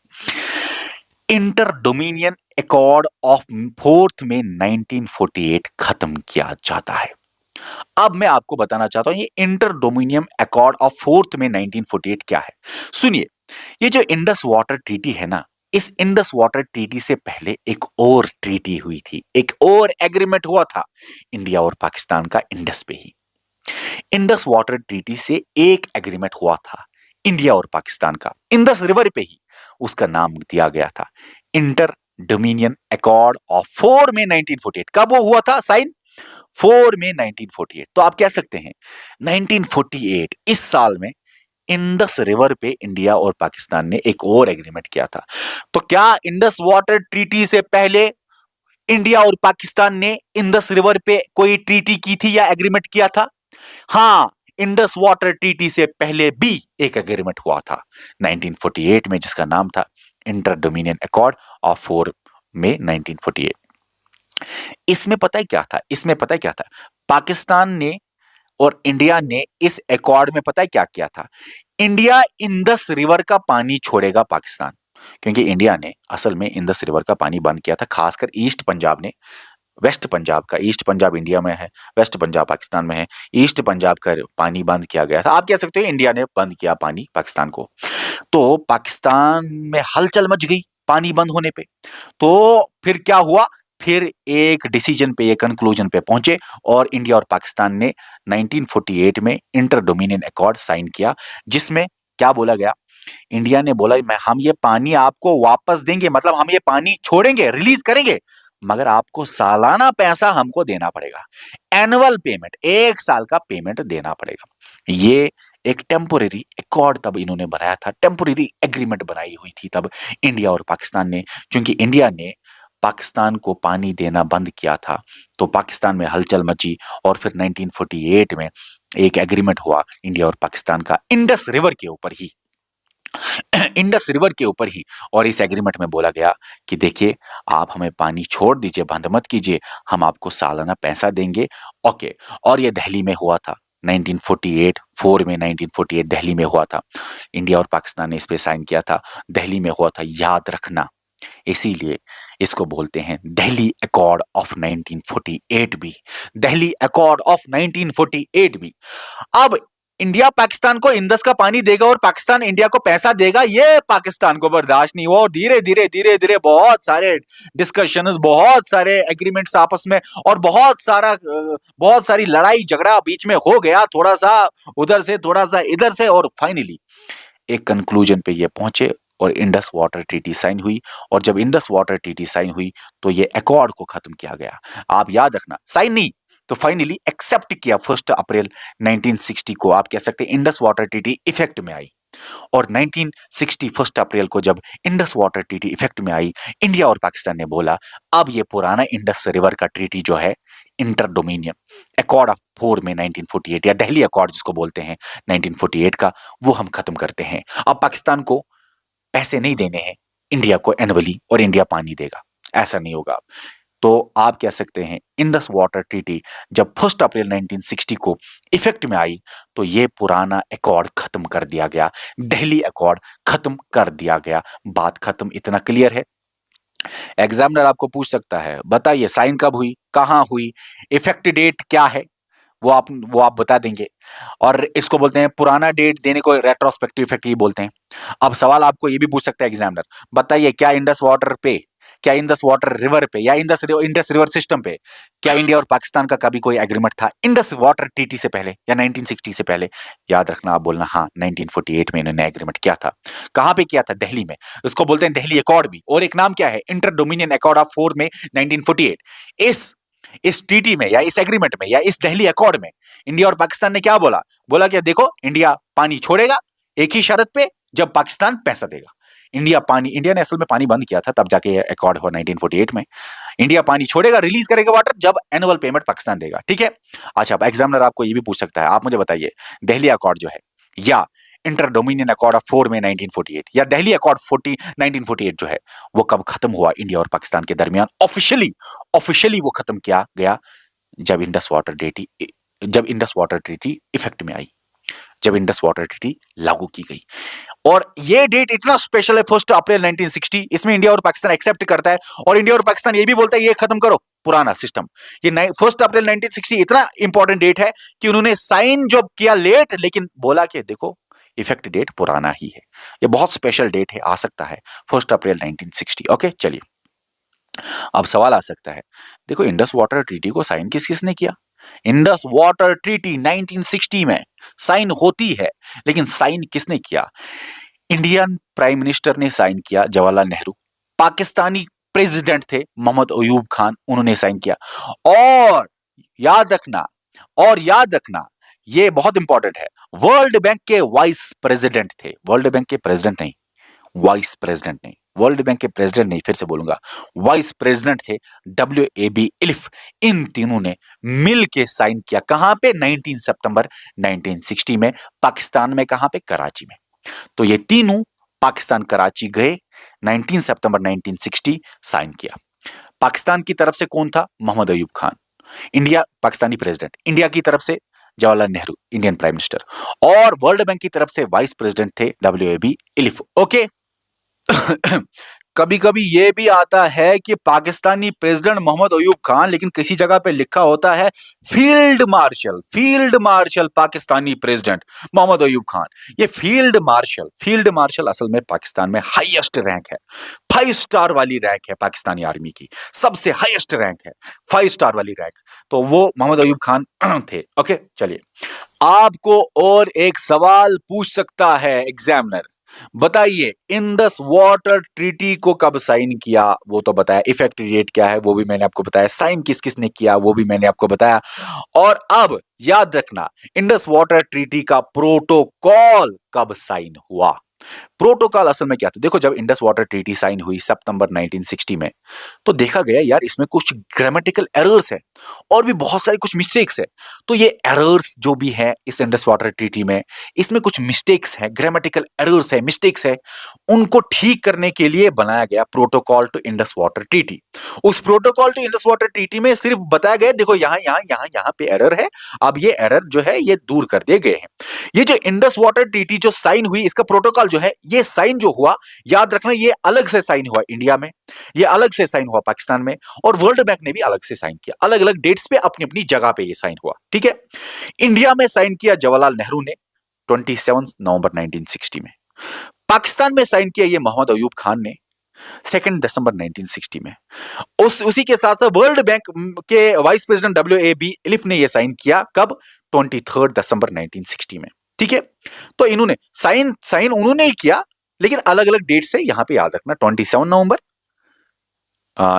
इंटर डोमिनियन एकॉर्ड ऑफ 4 मई 1948 खत्म किया जाता है। अब मैं आपको बताना चाहता हूं ये इंटर डोमिनियन एकॉर्ड ऑफ 4 मई 1948 क्या है। सुनिए, ये जो इंडस वाटर ट्रीटी है ना, इस इंडस वाटर ट्रीटी से पहले एक और ट्रीटी हुई थी, एक और एग्रीमेंट हुआ था इंडिया और पाकिस्तान का इंडस पे ही। इंडस वाटर ट्रीटी से एक एग्रीमेंट हुआ था इंडिया और पाकिस्तान का, इंडस रिवर पे ही। उसका नाम दिया गया था इंटर डोमिनियन एकॉर्ड ऑफ 4 मई 1948। कब वो हुआ था साइन? 4 मई 1948। तो आप कह सकते हैं 1948 इस साल में इंडस रिवर पे इंडिया और पाकिस्तान ने एक और एग्रीमेंट किया था। तो क्या इंडस वाटर ट्रीटी से पहले इंडिया और पाकिस्तान ने इंडस रिवर पे कोई ट्रीटी की थी या एग्रीमेंट किया था? हाँ, इंडस वाटर ट्रीटी से पहले भी एक एग्रीमेंट हुआ था 1948 में, जिसका नाम था इंटर डोमिनियन एकॉर्ड ऑफ 4 मई 1948। इसमें पता है क्या था? इसमें पता है क्या था? पाकिस्तान ने और इंडिया ने इस एकॉर्ड में पता है क्या किया था? इंडिया इंडस रिवर का पानी छोड़ेगा पाकिस्तान, क्योंकि इंडिया ने असल में इंडस रिवर का पानी बंद किया था, खासकर ईस्ट पंजाब ने। वेस्ट पंजाब का, ईस्ट पंजाब इंडिया में है, वेस्ट पंजाब पाकिस्तान में है, ईस्ट पंजाब का पानी बंद किया गया था। आप कह सकते हो इंडिया ने बंद किया पानी पाकिस्तान को। तो पाकिस्तान में हलचल मच गई पानी बंद होने पे। तो फिर क्या हुआ? फिर एक डिसीजन पे, एक कंक्लूजन पे पहुंचे और इंडिया और पाकिस्तान ने 1948 में इंटर डोमिनियन एकॉर्ड साइन किया, जिसमें क्या बोला गया? इंडिया ने बोला मैं हम ये पानी आपको वापस देंगे, मतलब हम ये पानी छोड़ेंगे, रिलीज करेंगे, मगर आपको सालाना पैसा हमको देना पड़ेगा। एनुअल पेमेंट, 1 साल का पेमेंट देना पड़ेगा। ये एक टेम्पोरेरी एकॉर्ड तब इन्होंने बनाया था, टेम्पोरेरी एग्रीमेंट बनाई हुई थी तब इंडिया और पाकिस्तान ने, क्योंकि इंडिया ने पाकिस्तान को पानी देना बंद किया था। तो पाकिस्तान में हलचल मची और फिर 1948 में एक एग्रीमेंट हुआ इंडिया और पाकिस्तान का इंडस रिवर के ऊपर ही, इंडस रिवर के ऊपर ही। और इस एग्रीमेंट में बोला गया कि देखिए, आप हमें पानी छोड़ दीजिए, बंद मत कीजिए, हम आपको सालाना पैसा देंगे। ओके। और ये दिल्ली में हुआ था 1948, 4 में 1948 दिल्ली में हुआ था। इंडिया और पाकिस्तान ने इस पे साइन किया था, दिल्ली में हुआ था, याद रखना। इसीलिए इसको बोलते हैं दिल्ली एकॉर्ड ऑफ 1948 भी, दिल्ली एकॉर्ड ऑफ 1948 भी। अब इंडिया पाकिस्तान को इंडस का पानी देगा और पाकिस्तान इंडिया को पैसा देगा, ये पाकिस्तान को बर्दाश्त नहीं हुआ और धीरे धीरे धीरे धीरे बहुत सारे डिस्कशंस, बहुत सारे एग्रीमेंट्स आपस में, और बहुत सारी लड़ाई झगड़ा बीच में हो गया, थोड़ा सा उधर से थोड़ा सा इधर से, और फाइनली एक कंक्लूजन पे ये पहुंचे और इंडस वाटर ट्रीटी साइन हुई। और जब इंडस वाटर ट्रीटी साइन हुई तो ये एकॉर्ड को खत्म किया गया। आप याद रखना, साइन नहीं तो फाइनली एक्सेप्ट किया 1 अप्रैल 1960 को। आप कह सकते हैं इंडस वाटर ट्रीटी इफेक्ट में आई। और 1960 1 अप्रैल को जब इंडस वाटर ट्रीटी इफेक्ट में आई, इंडिया और पाकिस्तान ने बोला अब ये पुराना इंडस रिवर का ट्रीटी जो है इंटर डोमिनियन एकॉर्ड ऑफ 4 में 1948, या दिल्ली अकॉर्ड जिसको बोलते हैं 1948 का, वो हम खत्म करते हैं। अब पाकिस्तान को पैसे नहीं देने हैं इंडिया को एनुअली, और इंडिया पानी देगा, ऐसा नहीं होगा। तो आप कह सकते हैं इंडस वाटर ट्रीटी जब 1 अप्रैल 1960 को इफेक्ट में आई तो ये पुराना अकॉर्ड खत्म कर दिया गया, दिल्ली अकॉर्ड खत्म कर दिया गया। बात खत्म, इतना क्लियर है। एग्जामिनर आपको पूछ सकता है बताइए साइन कब हुई, कहां हुई, इफेक्ट डेट क्या है, वो आप बता देंगे। और इसको बोलते हैं, पुराना डेट देने को रेट्रोस्पेक्टिव इफेक्ट ही बोलते हैं। अब सवाल आपको ये भी पूछ सकता है एग्जामिनर, बताइए क्या इंडस वाटर पे, क्या इंडस वाटर रिवर पे, या इंडस रिवर सिस्टम पे क्या इंडिया और पाकिस्तान का कभी कोई एग्रीमेंट था इंडस वाटर ट्रीटी से पहले या 1960 से पहले? याद रखना, आप बोलना हाँ 1948 में इन्होंने एग्रीमेंट किया था। कहां पे किया था? दिल्ली में। इसको बोलते हैं दिल्ली अकॉर्ड भी, और एक नाम क्या है, इंटर डोमिनियन अकॉर्ड ऑफ 4 में 1948। इस ट्रीटी में या इस एग्रीमेंट में या इस दिल्ली अकॉर्ड में इंडिया और पाकिस्तान ने क्या बोला? बोला कि देखो इंडिया पानी छोड़ेगा एक ही शर्त पे, जब पाकिस्तान पैसा देगा। इंडिया ने असल में पानी बंद किया था, तब जाके अकॉर्ड हुआ 1948 में। इंडिया पानी छोड़ेगा, रिलीज करेगा वाटर, जब एनुअल पेमेंट पाकिस्तान देगा, ठीक है। अच्छा, अब एग्जामिनर आपको ये भी पूछ सकता है, आप मुझे बताइए, दिल्ली अकॉर्ड जो है या इंटर डोमिनियन अकॉर्ड ऑफ 4 मई 1948 या दिल्ली अकॉर्ड 1948 जो है, वो कब खत्म हुआ इंडिया और पाकिस्तान के दरमियान? ऑफिशियली वो खत्म किया गया जब इंडस वाटर ट्रीटी इफेक्ट में आई, जब इंडस वाटर ट्रीटी लागू की गई। और ये डेट इतना स्पेशल है, 1 अप्रैल 1960, इसमें इंडिया और पाकिस्तान एक्सेप्ट करता है, और इंडिया और पाकिस्तान ये भी बोलता है ये खत्म करो पुराना सिस्टम। ये 1 अप्रैल 1960 इतना इंपॉर्टेंट डेट है कि उन्होंने साइन जो किया लेट, लेकिन बोला कि देखो इफेक्ट डेट पुराना ही है। ये बहुत स्पेशल डेट है, आ सकता है 1 अप्रैल 1960। ओके, चलिए अब सवाल आ सकता है, देखो इंडस वाटर ट्रीटी को साइन किस किसने किया? इंडस वाटर ट्रीटी 1960 में साइन होती है, लेकिन साइन किसने किया? इंडियन प्राइम मिनिस्टर ने साइन किया, जवाहरलाल नेहरू। पाकिस्तानी प्रेसिडेंट थे मोहम्मद अयूब खान, उन्होंने साइन किया। और याद रखना, ये बहुत इंपॉर्टेंट है, वर्ल्ड बैंक के वाइस प्रेसिडेंट थे, वर्ल्ड बैंक के प्रेसिडेंट नहीं, वाइस प्रेसिडेंट नहीं, वर्ल्ड बैंक के प्रेसिडेंट नहीं, फिर से बोलूंगा, वाइस प्रेसिडेंट थे WAB इलिफ। इन तीनों ने मिल के साइन किया, कहां पे? 19 सितंबर 1960 में, पाकिस्तान में, कहां पे? कराची में। तो ये तीनों पाकिस्तान कराची गए, 19 सितंबर 1960 साइन किया। पाकिस्तान की तरफ से कौन था? Mohammad Ayub Khan, India Pakistani president, India की तरफ से Jawaharlal Nehru, Indian prime minister, और वर्ल्ड बैंक की तरफ से वाइस प्रेसिडेंट थे WAB इलिफ। ओके कभी कभी ये भी आता है कि पाकिस्तानी प्रेसिडेंट मोहम्मद अयूब खान, लेकिन किसी जगह पे लिखा होता है field marshal Pakistani president Mohammad Ayub Khan. ये फील्ड मार्शल असल में पाकिस्तान में हाईएस्ट रैंक है, 5 स्टार वाली रैंक है पाकिस्तानी आर्मी की, सबसे हाईएस्ट रैंक है 5 स्टार वाली रैंक, तो वो मोहम्मद अयूब खान थे। ओके, चलिए आपको और एक सवाल पूछ सकता है एग्जामिनर, बताइए इंडस वाटर ट्रीटी को कब साइन किया? वो तो बताया, इफेक्टिव डेट क्या है वो भी मैंने आपको बताया, साइन किस किसने किया वो भी मैंने आपको बताया। और अब याद रखना, इंडस वाटर ट्रीटी का प्रोटोकॉल कब साइन हुआ? प्रोटोकॉल असल में क्या था? देखो, जब इंडस वाटर ट्रीटी साइन हुई सितंबर 1960 में, तो देखा गया यार इसमें कुछ ग्रामेटिकल एरर्स है और भी बहुत सारी कुछ मिस्टेक्स है। तो ये एरर्स जो भी है इस इंडस वाटर ट्रीटी में, इसमें कुछ मिस्टेक्स है, ग्रामेटिकल एरर्स है, मिस्टेक्स है, उनको ठीक करने के लिए बनाया गया protocol to Indus water treaty. उस protocol to Indus water treaty में सिर्फ बताया गया, देखो यहां पे एरर है, अब ये एरर जो है ये दूर कर दिए गए हैं। ये जो इंडस वाटर ट्रीटी जो साइन हुई, इसका प्रोटोकॉल जो है, ये साइन जो हुआ, याद रखना ये अलग से साइन हुआ इंडिया में, ये अलग से साइन हुआ पाकिस्तान में, और वर्ल्ड बैंक ने भी अलग से साइन किया, अलग अलग डेट्स पे अपनी अपनी जगह पे ये साइन हुआ, ठीक है। इंडिया में साइन किया जवाहरलाल नेहरू ने 27 नवंबर 1960 में, पाकिस्तान में साइन किया ये मोहम्मद अयूब खान ने 2 दिसंबर 1960 में, उसी के साथ साथ वर्ल्ड बैंक के वाइस प्रेसिडेंट WAB इलिफ ने यह साइन किया कब? 23 दिसंबर 1960 में, ठीक है। तो इन्होंने साइन उन्होंने ही किया, लेकिन अलग अलग डेट से यहां पे याद रखना, 27 नवंबर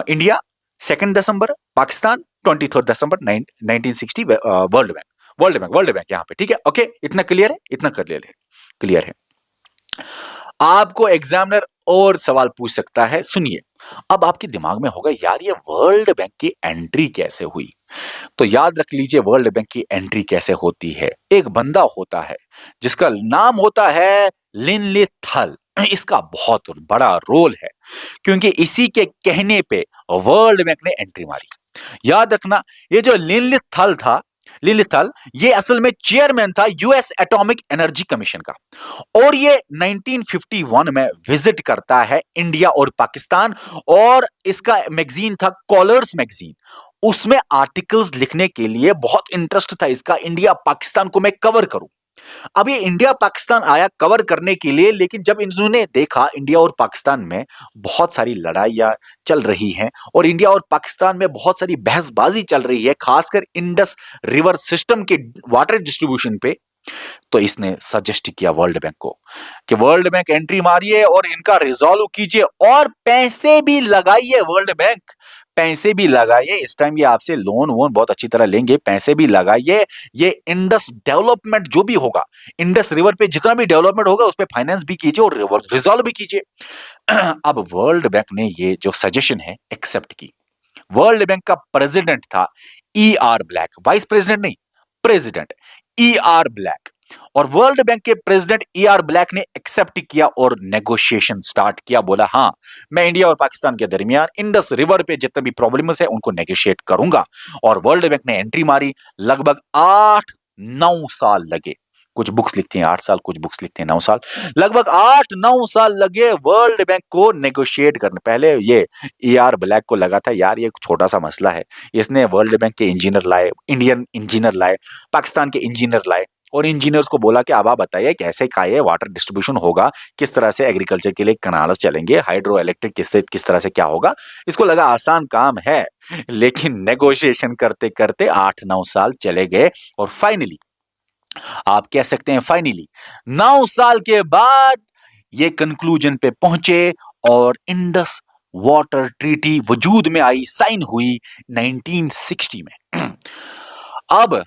इंडिया, 2 दिसंबर पाकिस्तान, 23 दिसंबर 1960 वर्ल्ड बैंक यहां पे, ठीक है। ओके, इतना क्लियर है? इतना क्लियर है। आपको एग्जामिनर और सवाल पूछ सकता है, सुनिए, अब आपके दिमाग में होगा यार ये वर्ल्ड बैंक की एंट्री कैसे हुई? तो याद रख लीजिए वर्ल्ड बैंक की एंट्री कैसे होती है। एक बंदा होता है जिसका नाम होता है लिनलिथ थल, इसका बहुत बड़ा रोल है, क्योंकि इसी के कहने पे वर्ल्ड बैंक ने एंट्री मारी। याद रखना, ये जो लिनलिथ थल ये असल में चेयरमैन था यूएस एटॉमिक एनर्जी कमीशन का, और ये 1951 में विजिट करता है इंडिया और पाकिस्तान, और इसका मैगजीन था कॉलर्स मैगजीन, उसमें आर्टिकल्स लिखने के लिए बहुत इंटरेस्ट था इसका, इंडिया पाकिस्तान को मैं कवर करूं। अब ये इंडिया पाकिस्तान आया कवर करने के लिए, लेकिन जब इन्होंने देखा इंडिया और पाकिस्तान में बहुत सारी लड़ाइयां चल रही हैं और इंडिया और पाकिस्तान में बहुत सारी बहसबाजी चल रही है, खासकर इंडस रिवर सिस्टम के वाटर डिस्ट्रीब्यूशन पे, तो इसने सजेस्ट किया वर्ल्ड बैंक को कि वर्ल्ड बैंक एंट्री मारिए और इनका रिजॉल्व कीजिए और पैसे भी लगाइए, वर्ल्ड बैंक पैसे भी लगाइए, इस टाइम ये आपसे लोन वोन बहुत अच्छी तरह लेंगे, पैसे भी लगाइए। ये इंडस डेवलपमेंट जो भी होगा, इंडस रिवर पे जितना भी डेवलपमेंट होगा उस पे फाइनेंस भी कीजिए और रिजॉल्व भी कीजिए। अब वर्ल्ड बैंक ने ये जो सजेशन है एक्सेप्ट की। वर्ल्ड बैंक का प्रेसिडेंट था E R black, vice president नहीं, प्रेसिडेंट ई आर ब्लैक। और वर्ल्ड बैंक के प्रेसिडेंट ई आर ब्लैक ने एक्सेप्ट किया और नेगोशिएशन स्टार्ट किया। बोला हाँ, मैं इंडिया और पाकिस्तान के दरमियान इंडस रिवर पे जितने भी प्रॉब्लम्स है उनको नेगोशिएट करूंगा। और वर्ल्ड बैंक ने एंट्री मारी। लगभग 8-9 साल लगे। कुछ बुक्स लिखती हैं 8 साल, कुछ बुक्स लिखते हैं 9 साल। लगभग 8-9 साल लगे वर्ल्ड बैंक को नेगोशिएट करने। पहले ये ई आर ब्लैक को लगा था यार ये छोटा सा मसला है, इसने वर्ल्ड बैंक के इंजीनियर लाए, इंडियन इंजीनियर लाए, पाकिस्तान के इंजीनियर लाए और इंजीनियर्स को बोला कि अब आप बताइए कैसे का ये वाटर डिस्ट्रीब्यूशन होगा, किस तरह से एग्रीकल्चर के लिए कनाल्स चलेंगे, हाइड्रो इलेक्ट्रिक किस तरह से क्या होगा। इसको लगा आसान काम है, लेकिन नेगोशिएशन करते करते 8-9 साल चले गए और फाइनली आप कह सकते हैं फाइनली 9 साल के बाद ये कंक्लूजन पे पहुंचे और इंडस वाटर ट्रीटी वजूद में आई, साइन हुई 1960 में। अब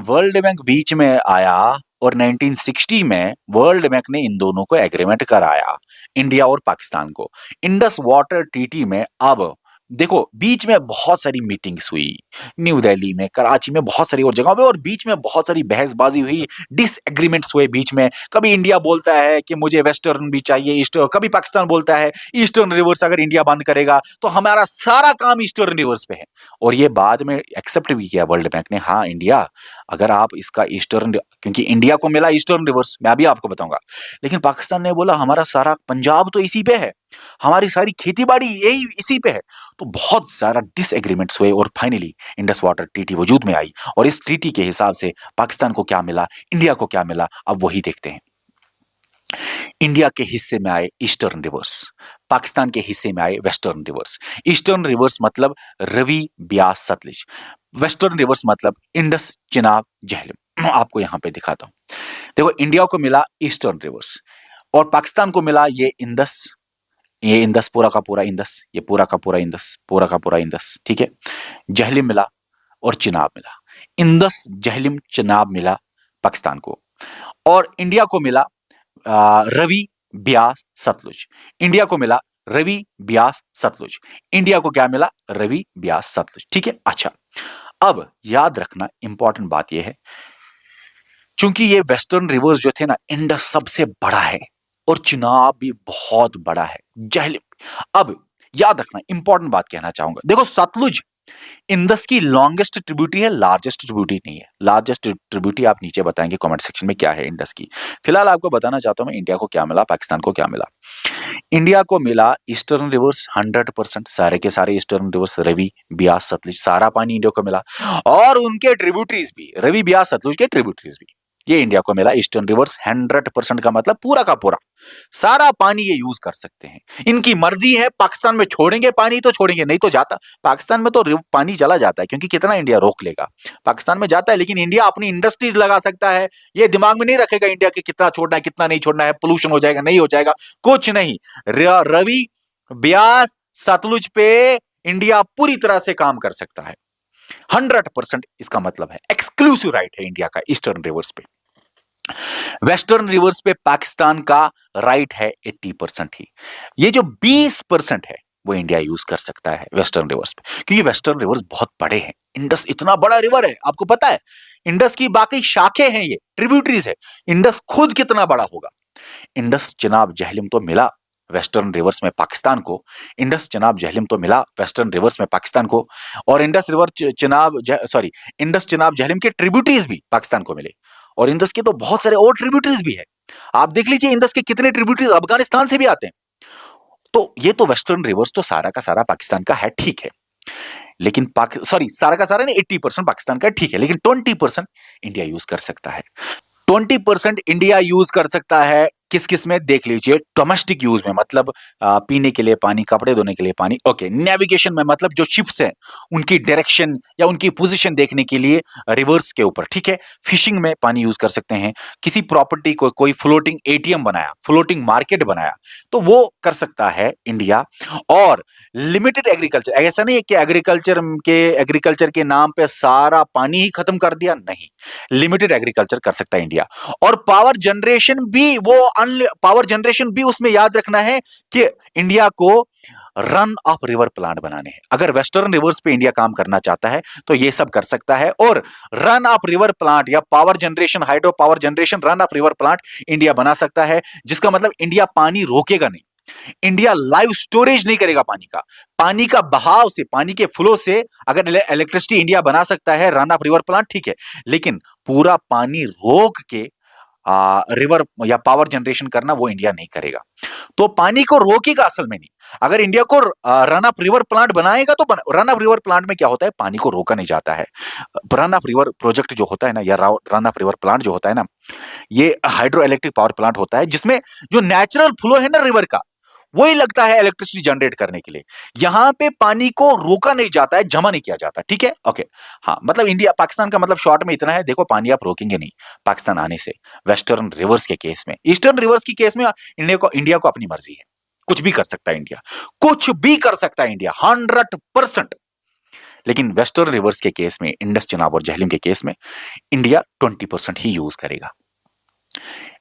वर्ल्ड बैंक बीच में आया और 1960 में वर्ल्ड बैंक ने इन दोनों को एग्रीमेंट कराया, इंडिया और पाकिस्तान को, इंडस वाटर ट्रीटी में। अब देखो बीच में बहुत सारी मीटिंग्स हुई, न्यू दिल्ली में, कराची में, बहुत सारी और जगहों पे, और बीच में बहुत सारी बहसबाजी हुई, डिसएग्रीमेंट्स हुए बीच में। कभी इंडिया बोलता है कि मुझे वेस्टर्न भी चाहिए, ईस्टर्न, कभी पाकिस्तान बोलता है ईस्टर्न रिवर्स अगर इंडिया बंद करेगा तो हमारा सारा काम ईस्टर्न रिवर्स पे है। और ये बाद में एक्सेप्ट भी किया वर्ल्ड बैंक ने, हाँ इंडिया अगर आप इसका ईस्टर्न, क्योंकि इंडिया को मिला ईस्टर्न रिवर्स, मैं अभी आपको बताऊंगा, लेकिन पाकिस्तान ने बोला हमारा सारा पंजाब तो इसी पे है, हमारी सारी खेती बाड़ी यही इसी पे है। तो बहुत सारा डिसएग्रीमेंट्स हुए और फाइनली इंडस वाटर ट्रीटी वजूद में आई। और इस ट्रीटी के हिसाब से पाकिस्तान को क्या मिला, इंडिया को क्या मिला, अब वही देखते हैं। इंडिया के हिस्से में आए ईस्टर्न रिवर्स, पाकिस्तान के हिस्से में आए वेस्टर्न रिवर्स। ईस्टर्न रिवर्स मतलब रवि, ब्यास, सतलुज। वेस्टर्न रिवर्स मतलब इंडस, चिनाब, झेलम। आपको यहां पे दिखाता हूं। देखो इंडिया को मिला ईस्टर्न रिवर्स और पाकिस्तान को मिला ये इंडस, ये इंदस पूरा का पूरा इंदस, ये पूरा का पूरा इंदस, पूरा का पूरा इंदस, ठीक है। जहलिम मिला और चिनाब मिला। इंदस, जहलिम, चिनाब मिला पाकिस्तान को। और इंडिया को मिला रवि, ब्यास, सतलुज। इंडिया को मिला रवि, ब्यास, सतलुज। इंडिया को क्या मिला, रवि, ब्यास, सतलुज, ठीक है। अच्छा अब याद रखना इंपॉर्टेंट बात यह है, चूंकि ये वेस्टर्न रिवर्स जो थे ना, इंडस सबसे बड़ा है और चिनाब भी बहुत बड़ा है, जहलिम। अब याद रखना इंपॉर्टेंट बात कहना चाहूंगा, देखो सतलुज इंडस की लॉन्गेस्ट ट्रिब्यूटरी है, लार्जेस्ट ट्रिब्यूटरी नहीं है। लार्जेस्ट ट्रिब्यूटरी आप नीचे बताएंगे कमेंट सेक्शन में क्या है इंडस की। फिलहाल आपको बताना चाहता हूं मैं इंडिया को क्या मिला, पाकिस्तान को क्या मिला। इंडिया को मिला ईस्टर्न रिवर्स 100%, सारे के सारे ईस्टर्न रिवर्स, रवि, ब्यास, सतलुज, सारा पानी इंडिया को मिला और उनके ट्रिब्यूटरीज भी, रवि, ब्यास, सतलुज के ट्रिब्यूटरीज भी, ये इंडिया को मिला ईस्टर्न रिवर्स 100% का मतलब पूरा का पूरा सारा पानी ये यूज कर सकते हैं। इनकी मर्जी है, पाकिस्तान में छोड़ेंगे पानी तो छोड़ेंगे, नहीं तो जाता। पाकिस्तान में तो पानी चला जाता है, क्योंकि कितना इंडिया रोक लेगा, पाकिस्तान में जाता है। लेकिन इंडिया अपनी इंडस्ट्रीज लगा सकता है, ये दिमाग में नहीं रखेगा इंडिया की कितना छोड़ना है कितना नहीं छोड़ना है, पोल्यूशन हो जाएगा नहीं हो जाएगा, कुछ नहीं। रवि, ब्यास, सतलुज पे इंडिया पूरी तरह से काम कर सकता है। 100% इसका मतलब है एक्सक्लूसिव राइट है इंडिया का ईस्टर्न रिवर्स पे। वेस्टर्न रिवर्स पे पाकिस्तान का राइट है 80% ही। ये जो 20% है वो इंडिया यूज कर सकता है वेस्टर्न रिवर्स पे, क्योंकि वेस्टर्न रिवर्स बहुत बड़े हैं। इंडस इतना बड़ा रिवर है, आपको पता है। इंडस की बाकी शाखें हैं, ये ट्रिब्यूटरीज है। इंडस खुद कितना बड़ा होगा। इंडस, चिनाब, जहलिम तो मिला वेस्टर्न रिवर्स में पाकिस्तान को, इंडस, चिनाब, जहलिम तो मिला वेस्टर्न रिवर्स में पाकिस्तान को, और Indus river, Chenab, sorry Indus, Chenab, Jhelum के ट्रिब्यूटरीज भी पाकिस्तान को मिले। और इंडस के तो बहुत सारे और ट्रिब्यूटरीज भी है, आप देख लीजिए इंडस के कितने ट्रिब्यूटरीज अफगानिस्तान से भी आते हैं। तो ये तो वेस्टर्न रिवर्स तो सारा का सारा पाकिस्तान का है, ठीक है। लेकिन सॉरी सारा का सारा नहीं, 80% पाकिस्तान का है, ठीक है। लेकिन 20% इंडिया यूज कर सकता है। 20% इंडिया यूज कर सकता है किस किस में देख लीजिए। डोमेस्टिक यूज में मतलब पीने के लिए पानी, कपड़े धोने के लिए पानी। ओके, नेविगेशन में मतलब जो शिप्स हैं उनकी डायरेक्शन या उनकी पोजीशन देखने के लिए रिवर्स के ऊपर, ठीक है। फिशिंग में पानी यूज कर सकते हैं। किसी प्रॉपर्टी को कोई फ्लोटिंग एटीएम बनाया, फ्लोटिंग मार्केट बनाया, तो वो कर सकता है इंडिया। और लिमिटेड एग्रीकल्चर, ऐसा नहीं है कि एग्रीकल्चर के नाम पे सारा पानी ही खत्म कर दिया, नहीं, लिमिटेड एग्रीकल्चर कर सकता है इंडिया। और पावर जनरेशन भी उसमें याद रखना है कि इंडिया को रन ऑफ रिवर प्लांट बनाने हैं। अगर वेस्टर्न रिवर्स पे इंडिया काम करना चाहता है तो ये सब कर सकता है। और रन ऑफ रिवर प्लांट या power generation, hydro power generation, run of river plant India बना सकता है, जिसका मतलब इंडिया पानी रोकेगा नहीं, इंडिया लाइव स्टोरेज नहीं करेगा पानी का। पानी का बहाव से, पानी के फ्लो से अगर इलेक्ट्रिसिटी इंडिया बना सकता है, रन ऑफ रिवर प्लांट, ठीक है, लेकिन पूरा पानी रोक के रिवर या पावर जनरेशन करना वो इंडिया नहीं करेगा। तो पानी को रोकेगा असल में नहीं। अगर इंडिया को रन ऑफ रिवर प्लांट बनाएगा तो रन ऑफ रिवर प्लांट में क्या होता है, पानी को रोका नहीं जाता है। रन ऑफ रिवर प्रोजेक्ट जो होता है ना, या रन ऑफ रिवर प्लांट जो होता है ना, ये हाइड्रो इलेक्ट्रिक पावर प्लांट होता है, जिसमें जो नेचुरल फ्लो है ना रिवर का, वही लगता है इलेक्ट्रिसिटी जनरेट करने के लिए। यहां पे पानी को रोका नहीं जाता है, जमा नहीं किया जाता, ठीक है। ओके, हाँ, मतलब इंडिया पाकिस्तान का मतलब शॉर्ट में इतना है, देखो पानी आप रोकेंगे नहीं पाकिस्तान आने से, वेस्टर्न रिवर्स के केस में। ईस्टर्न रिवर्स के केस में इंडिया को अपनी मर्जी है, कुछ भी कर सकता है इंडिया, कुछ भी कर सकता है इंडिया 100%। लेकिन वेस्टर्न रिवर्स के केस में, इंडस, चिनाब और झेलम के केस में, इंडिया 20% ही यूज करेगा।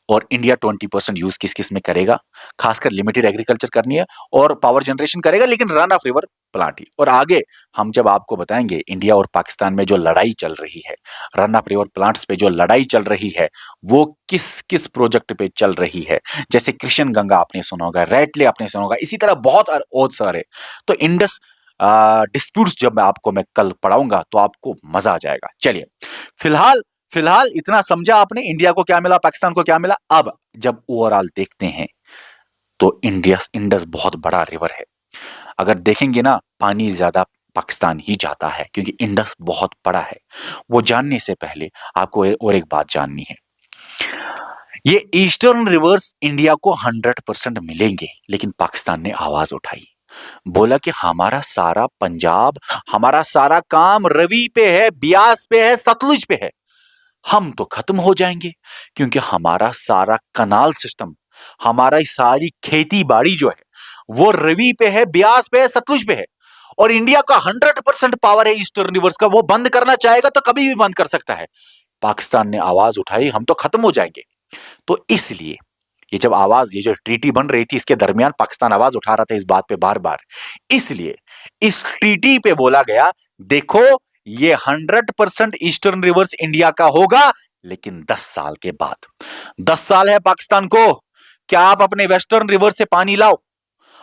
और इंडिया 20% यूज किस किस में करेगा, खासकर लिमिटेड एग्रीकल्चर करनी है और पावर जनरेशन करेगा, लेकिन रन ऑफ रिवर प्लांट ही। और आगे हम जब आपको बताएंगे इंडिया और पाकिस्तान में जो लड़ाई चल रही है, रन ऑफ रिवर प्लांट्स पे जो लड़ाई चल रही है, वो किस किस प्रोजेक्ट पे चल रही है, जैसे कृष्ण गंगा आपने सुना होगा, रेटले आपने सुना होगा, इसी तरह बहुत सारे। तो इंडस डिस्प्यूट्स जब मैं कल पढ़ाऊंगा तो आपको मजा आ जाएगा। चलिए, फिलहाल इतना समझा आपने, इंडिया को क्या मिला, पाकिस्तान को क्या मिला। अब जब ओवरऑल देखते हैं तो इंडस बहुत बड़ा रिवर है। अगर देखेंगे ना, पानी ज्यादा पाकिस्तान ही जाता है, क्योंकि इंडस बहुत बड़ा है। वो जानने से पहले आपको और एक बात जाननी है, ये ईस्टर्न रिवर्स इंडिया को 100% मिलेंगे, लेकिन पाकिस्तान ने आवाज उठाई, बोला कि हमारा सारा पंजाब, हमारा सारा काम रवि पे है, ब्यास पे है, सतलुज पे है, हम तो खत्म हो जाएंगे, क्योंकि हमारा सारा कनाल सिस्टम, हमारी सारी खेती बाड़ी जो है वो रवि पे है, ब्यास पे है, सतलुज पे है। और इंडिया का 100% पावर है ईस्टर्न रिवर्स का, वो बंद करना चाहेगा तो कभी भी बंद कर सकता है। पाकिस्तान ने आवाज उठाई, हम तो खत्म हो जाएंगे। तो इसलिए ये जो ट्रीटी बन रही थी, इसके दरमियान पाकिस्तान आवाज उठा रहा था इस बात पे बार बार। इसलिए इस ट्रीटी पे बोला गया, देखो ये 100% ईस्टर्न रिवर्स इंडिया का होगा, लेकिन 10 साल के बाद। 10 साल है पाकिस्तान को, क्या आप अपने वेस्टर्न रिवर्स से पानी लाओ,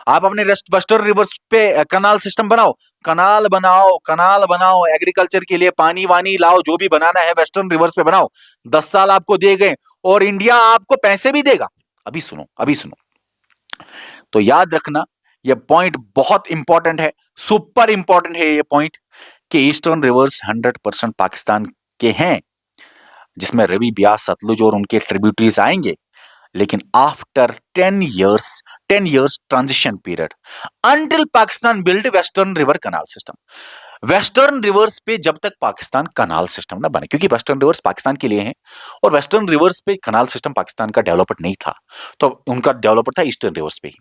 आप अपने वेस्टर्न रिवर्स पे कनाल सिस्टम बनाओ, कनाल बनाओ, एग्रीकल्चर के लिए पानी वानी लाओ, जो भी बनाना है वेस्टर्न रिवर्स पे बनाओ। 10 साल आपको दिए गए और इंडिया आपको पैसे भी देगा। अभी सुनो, तो याद रखना, यह पॉइंट बहुत इंपॉर्टेंट है, सुपर इंपॉर्टेंट है ये पॉइंट, कि ईस्टर्न रिवर्स 100% पाकिस्तान के हैं, जिसमें रवि, ब्यास, सतलुज और उनके ट्रिब्यूटरीज आएंगे। लेकिन after 10 years transition period, until Pakistan build western river canal system, western rivers पे जब तक पाकिस्तान कनाल सिस्टम ना बने, क्योंकि वेस्टर्न रिवर्स पाकिस्तान के लिए हैं और वेस्टर्न रिवर्स पे कनाल सिस्टम पाकिस्तान का डेवलपमेंट नहीं था, तो उनका डेवलपमेंट था ईस्टर्न रिवर्स पे ही।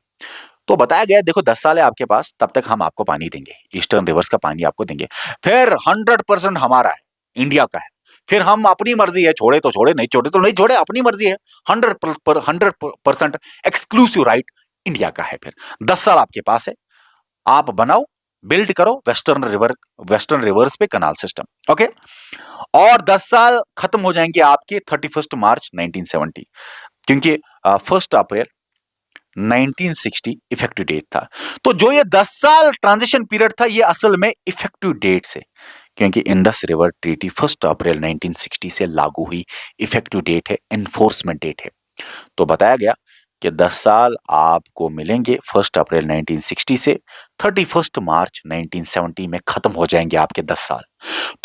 तो बताया गया, देखो 10 साल है आपके पास, तब तक हम आपको पानी देंगे, ईस्टर्न रिवर्स का पानी आपको देंगे, फिर 100% हमारा है, इंडिया का है, फिर हम अपनी मर्जी है, छोड़े तो छोड़े, नहीं छोड़े तो नहीं छोड़े, अपनी मर्जी है, 100% एक्सक्लूसिव राइट इंडिया का है। फिर 10 साल आपके पास है, आप बनाओ, बिल्ड करो वेस्टर्न रिवर्स पे कनाल सिस्टम, ओके। और 10 साल खत्म हो जाएंगे आपके 31 मार्च 1970, क्योंकि 1 अप्रैल 1960 इफेक्टिव डेट था। तो जो ये 10 साल ट्रांजिशन पीरियड था, ये असल में इफेक्टिव डेट से, क्योंकि इंडस रिवर ट्रीटी 1 अप्रैल 1960 से लागू हुई, इफेक्टिव डेट है, एनफोर्समेंट डेट है। तो बताया गया कि 10 साल आपको मिलेंगे 1 अप्रैल 1960 से 31 मार्च 1970 में खत्म हो जाएंगे आपके 10 साल।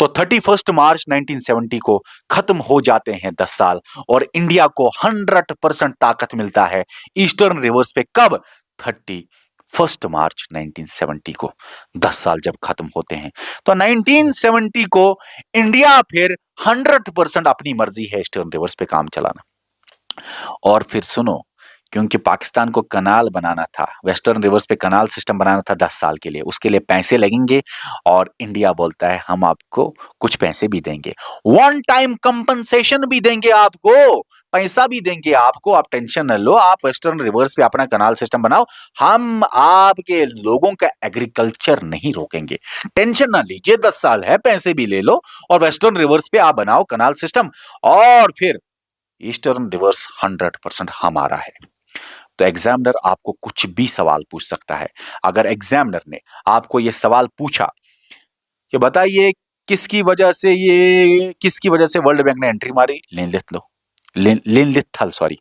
तो 31 मार्च 1970 को खत्म हो जाते हैं 10 साल और इंडिया को 100% ताकत मिलता है ईस्टर्न रिवर्स पे। कब? 31 मार्च 1970 को 10 साल जब खत्म होते हैं तो 1970 को इंडिया फिर 100% अपनी मर्जी है ईस्टर्न रिवर्स पे काम चलाना। और फिर सुनो, क्योंकि पाकिस्तान को कनाल बनाना था, वेस्टर्न रिवर्स पे कनाल सिस्टम बनाना था 10 साल के लिए, उसके लिए पैसे लगेंगे और इंडिया बोलता है हम आपको कुछ पैसे भी देंगे, वन टाइम कंपनसेशन भी देंगे आपको, पैसा भी देंगे आपको, आप टेंशन न लो, आप वेस्टर्न रिवर्स पे अपना कनाल सिस्टम बनाओ, हम आपके लोगों का एग्रीकल्चर नहीं रोकेंगे, टेंशन ना लीजिए, 10 साल है, पैसे भी ले लो और वेस्टर्न रिवर्स पे आप बनाओ कनाल सिस्टम और फिर ईस्टर्न रिवर्स 100% हमारा है। तो एग्जामिनर आपको कुछ भी सवाल पूछ सकता है। अगर एग्जामिनर ने आपको यह सवाल पूछा कि बताइए किसकी वजह से वर्ल्ड बैंक ने एंट्री मारी, लिनलिथ सॉरी,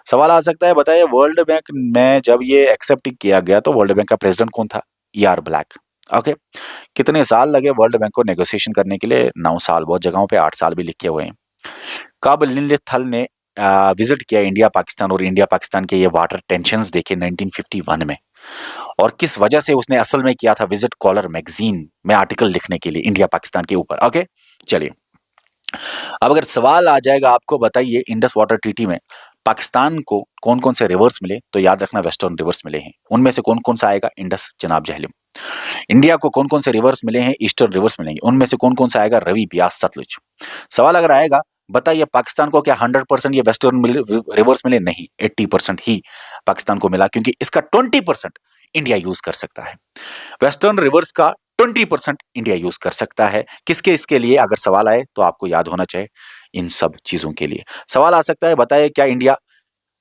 सवाल आ सकता है बताइए वर्ल्ड बैंक में जब ये एक्सेप्ट किया गया तो वर्ल्ड बैंक का प्रेसिडेंट कौन था? ER black. ओके, कितने साल लगे वर्ल्ड बैंक को नेगोशिएशन करने के लिए? 9 साल, बहुत जगहों पे 8 साल भी लिखे हुए हैं। कब लिनलिथ ने विजिट किया इंडिया पाकिस्तान और इंडिया पाकिस्तान के ये वाटर टेंशंस देखे 1951 में, और किस वजह से उसने असल में किया था विजिट कॉलर मैगजीन में आर्टिकल लिखने के लिए इंडिया पाकिस्तान के ऊपर। ओके, चलिए अब अगर सवाल आ जाएगा आपको बताइए इंडस वाटर ट्रीटी में पाकिस्तान को कौन कौन से रिवर्स मिले, तो याद रखना वेस्टर्न रिवर्स मिले हैं, उनमें से कौन कौन सा आएगा? इंडस, चनाब, झेलम। इंडिया को कौन कौन से रिवर्स मिले हैं? ईस्टर्न रिवर्स मिलेंगे, उनमें से कौन कौन सा आएगा? रवि, ब्यास, सतलुज। सवाल अगर आएगा बताइए पाकिस्तान को क्या 100% ये वेस्टर्न रिवर्स मिले? नहीं, 80% ही पाकिस्तान को मिला, क्योंकि इसका 20% इंडिया यूज कर सकता है, वेस्टर्न रिवर्स का 20% इंडिया यूज कर सकता है। किसके? इसके लिए अगर सवाल आए तो आपको याद होना चाहिए इन सब चीजों के लिए। सवाल आ सकता है बताइए क्या इंडिया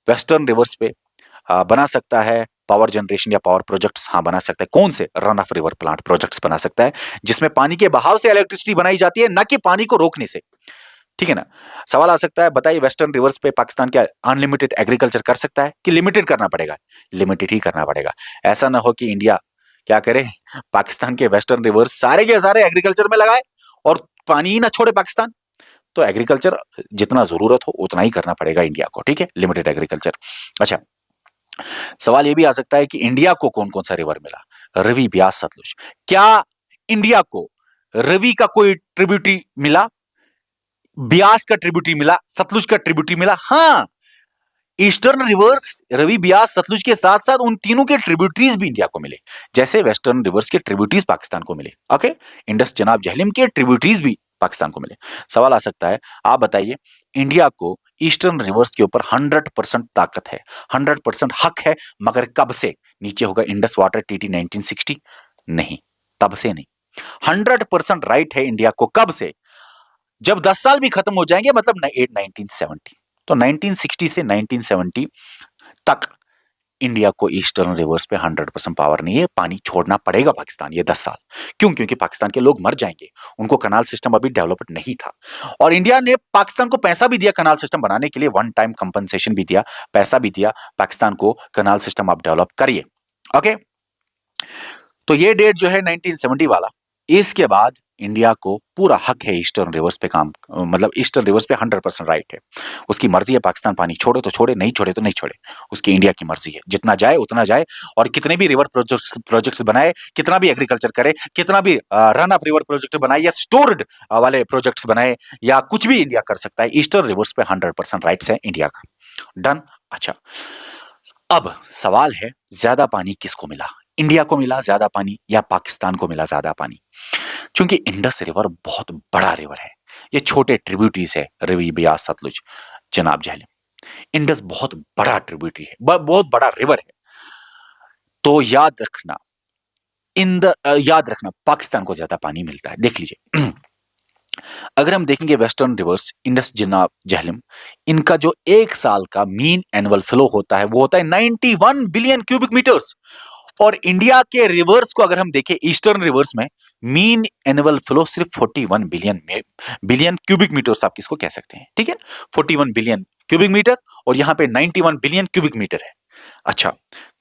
वेस्टर्न रिवर्स पे बना सकता है पावर जनरेशन या पावर प्रोजेक्ट्स? हाँ, बना सकता है। कौन से? Run of river plant projects बना सकता है, जिसमें पानी के बहाव से इलेक्ट्रिसिटी बनाई जाती है, ना कि पानी को रोकने से। ठीक है ना? सवाल आ सकता है बताइए वेस्टर्न रिवर्स पे पाकिस्तान क्या अनलिमिटेड एग्रीकल्चर कर सकता है कि लिमिटेड करना पड़ेगा? लिमिटेड ही करना पड़ेगा। ऐसा ना हो कि इंडिया क्या करे, पाकिस्तान के वेस्टर्न रिवर्स सारे के सारे एग्रीकल्चर में लगाए और पानी ही ना छोड़े पाकिस्तान। तो एग्रीकल्चर जितना जरूरत हो उतना ही करना पड़ेगा इंडिया को, ठीक है, लिमिटेड एग्रीकल्चर। अच्छा, सवाल यह भी आ सकता है कि इंडिया को कौन कौन सा रिवर मिला? रवि, ब्यास, सतलुज। क्या इंडिया को रवि का कोई ट्रिब्यूटरी मिला, ब्यास का ट्रिब्यूटरी मिला, सतलुज का ट्रिब्यूटरी मिला? हाँ, ईस्टर्न रिवर्स रवि, ब्यास, सतलुज के साथ साथ उन तीनों के ट्रिब्यूटरीज भी इंडिया को मिले, जैसे वेस्टर्न रिवर्स के ट्रिब्यूटरीज पाकिस्तान को मिले। ओके, इंडस, चनाब, झेलम के ट्रिब्यूटरीज भी पाकिस्तान को मिले। सवाल आ सकता है आप बताइए इंडिया को ईस्टर्न रिवर्स के ऊपर 100% ताकत है, 100% हक है, मगर कब से? नीचे होगा इंडस वाटर ट्रीटी 1960। नहीं, तब से नहीं, 100% राइट है इंडिया को। कब से? जब 10 साल भी खत्म हो जाएंगे, मतलब 1970। तो 1960 से 1970 तक इंडिया को ईस्टर्न रिवर्स पे 100% पावर नहीं है, पानी छोड़ना पड़ेगा पाकिस्तान ये 10 साल। क्यों? क्योंकि पाकिस्तान के लोग मर जाएंगे, उनको कनाल सिस्टम अभी डेवलप्ड नहीं था, और इंडिया ने पाकिस्तान को पैसा भी दिया कनाल सिस्टम बनाने के लिए, वन टाइम कंपनसेशन भी दिया, पैसा भी दिया पाकिस्तान को, कनाल सिस्टम आप डेवलप करिए। ओके, तो ये डेट जो है 1970 वाला, इसके बाद इंडिया को पूरा हक है ईस्टर्न रिवर्स पे काम, मतलब ईस्टर्न रिवर्स पे 100% राइट है। उसकी मर्जी है, पाकिस्तान पानी छोड़े तो छोड़े, नहीं छोड़े तो नहीं छोड़े, उसकी इंडिया की मर्जी है, जितना जाए उतना जाए, और कितने भी रिवर प्रोजेक्ट्स बनाए, कितना भी एग्रीकल्चर करे, कितना भी रन अप रिवर प्रोजेक्ट बनाए या स्टोर्ड वाले प्रोजेक्ट्स बनाए, या कुछ भी इंडिया कर सकता है। ईस्टर्न रिवर्स पे 100% राइट्स है इंडिया का। डन। अच्छा, अब सवाल है ज्यादा पानी किसको मिला? इंडिया को मिला ज्यादा पानी या पाकिस्तान को मिला ज्यादा पानी? क्योंकि इंडस रिवर बहुत बड़ा रिवर है, ये छोटे ट्रिब्यूटरीज है, रवि, ब्यास, सतलुज, चनाब, झेलम। इंडस बहुत बड़ा ट्रिब्यूटरी है, बहुत बड़ा रिवर है। तो याद रखना पाकिस्तान को ज्यादा पानी मिलता है। देख लीजिए अगर हम देखेंगे western rivers, Indus, Chenab, Jhelum, इनका जो एक साल का मीन एनुअल फ्लो होता है वो होता है 91 बिलियन क्यूबिक मीटर्स, और इंडिया के रिवर्स को अगर हम देखें ईस्टर्न रिवर्स में मीन एनुअल फ्लो सिर्फ 41 बिलियन क्यूबिक मीटर्स, आप किसको कह सकते हैं, ठीक है, 41 बिलियन क्यूबिक मीटर और यहां पे 91 बिलियन क्यूबिक मीटर है। अच्छा,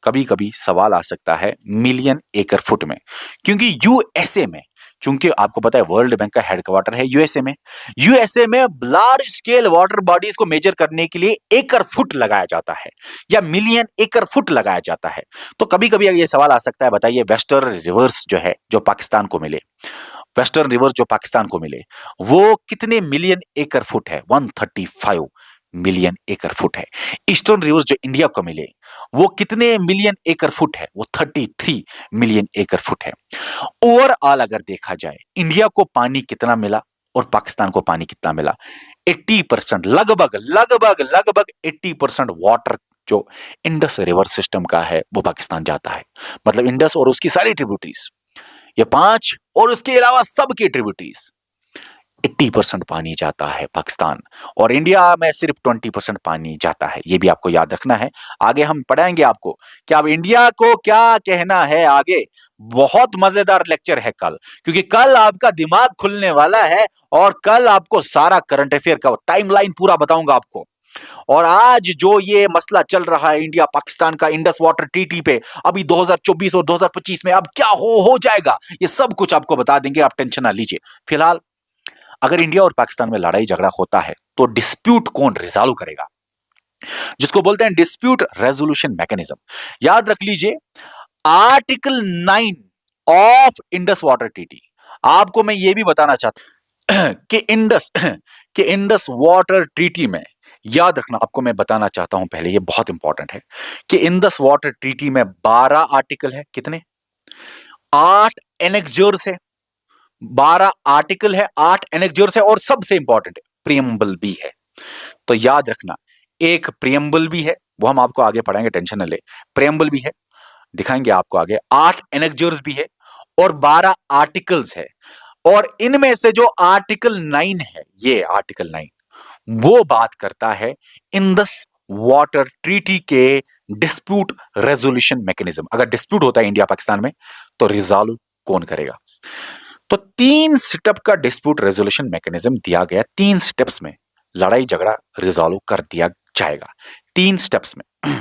कभी कभी सवाल आ सकता है मिलियन एकड़ फुट में, क्योंकि यूएसए में, चूंकि आपको पता है वर्ल्ड बैंक का हेडक्वार्टर है यूएसए में, यूएसए में लार्ज स्केल वाटर बॉडीज को मेजर करने के लिए एकड़ फुट लगाया जाता है या मिलियन एकड़ फुट लगाया जाता है। तो कभी कभी ये सवाल आ सकता है, बताइए वेस्टर्न रिवर्स जो है, जो पाकिस्तान को मिले, वेस्टर्न रिवर्स जो पाकिस्तान को मिले, वो कितने मिलियन एकड़ फुट है? 135 मिलियन एकड़ फुट है। ईस्टर्न रिवर्स जो इंडिया को मिले, वो कितने मिलियन एकड़ फुट है? वो 33 मिलियन एकड़ फुट है। ओवरऑल अगर देखा जाए, इंडिया को पानी कितना मिला और पाकिस्तान को पानी कितना मिला? 80%, लगभग लगभग लगभग 80% वाटर जो इंडस रिवर सिस्टम का है वो पाकिस्तान जाता है। मतलब इंडस और उसकी सारी ट्रिब्यूटरीज, ये 5 और उसके अलावा सबकी ट्रिब्यूटरीज, 80% पानी जाता है पाकिस्तान, और इंडिया में सिर्फ 20% पानी जाता है। ये भी आपको याद रखना है। आगे हम पढ़ाएंगे आपको कि अब इंडिया को क्या कहना है आगे। बहुत मजेदार लेक्चर है कल, क्योंकि कल आपका दिमाग खुलने वाला है और कल आपको सारा करंट अफेयर का टाइमलाइन पूरा बताऊंगा आपको। और आज जो ये मसला चल रहा है इंडिया पाकिस्तान का इंडस वाटर ट्रीटी पे, अभी 2024 और 2025 में अब क्या हो जाएगा, ये सब कुछ आपको बता देंगे, आप टेंशन ना लीजिए। फिलहाल अगर इंडिया और पाकिस्तान में लड़ाई झगड़ा होता है तो डिस्प्यूट कौन रिजॉल्व करेगा, जिसको बोलते हैं डिस्प्यूट रेजोल्यूशन मैकेनिज्म। याद रख लीजिए, article 9 of Indus water treaty. आपको मैं ये भी बताना चाहता हूं कि इंडस वाटर ट्रीटी में, याद रखना, आपको मैं बताना चाहता हूं पहले, ये बहुत इंपॉर्टेंट है कि इंडस वाटर ट्रीटी में 12 आर्टिकल है। कितने? 8 एनेक्सर्स है, 12 आर्टिकल है, 8 एनेक्सर्स है, और सबसे इंपॉर्टेंट है प्रियम्बल भी है। तो याद रखना, एक प्रियम्बल भी है, वो हम आपको आगे पढ़ाएंगे, टेंशन न ले। प्रियम्बल भी है, दिखाएंगे आपको आगे। 8 एनेक्सर्स भी है और 12 आर्टिकल्स है। और इनमें से जो आर्टिकल 9 है, ये आर्टिकल 9 वो बात करता है इंडस वाटर ट्रीटी के डिस्प्यूट रेजोल्यूशन मैकेनिज्म। अगर डिस्प्यूट होता है इंडिया पाकिस्तान में तो रिजॉल्व कौन करेगा? तो 3 स्टेप का डिस्प्यूट रेजोल्यूशन मैकेनिज्म दिया गया। 3 स्टेप्स में लड़ाई झगड़ा रिजॉल्व कर दिया जाएगा, 3 स्टेप्स में।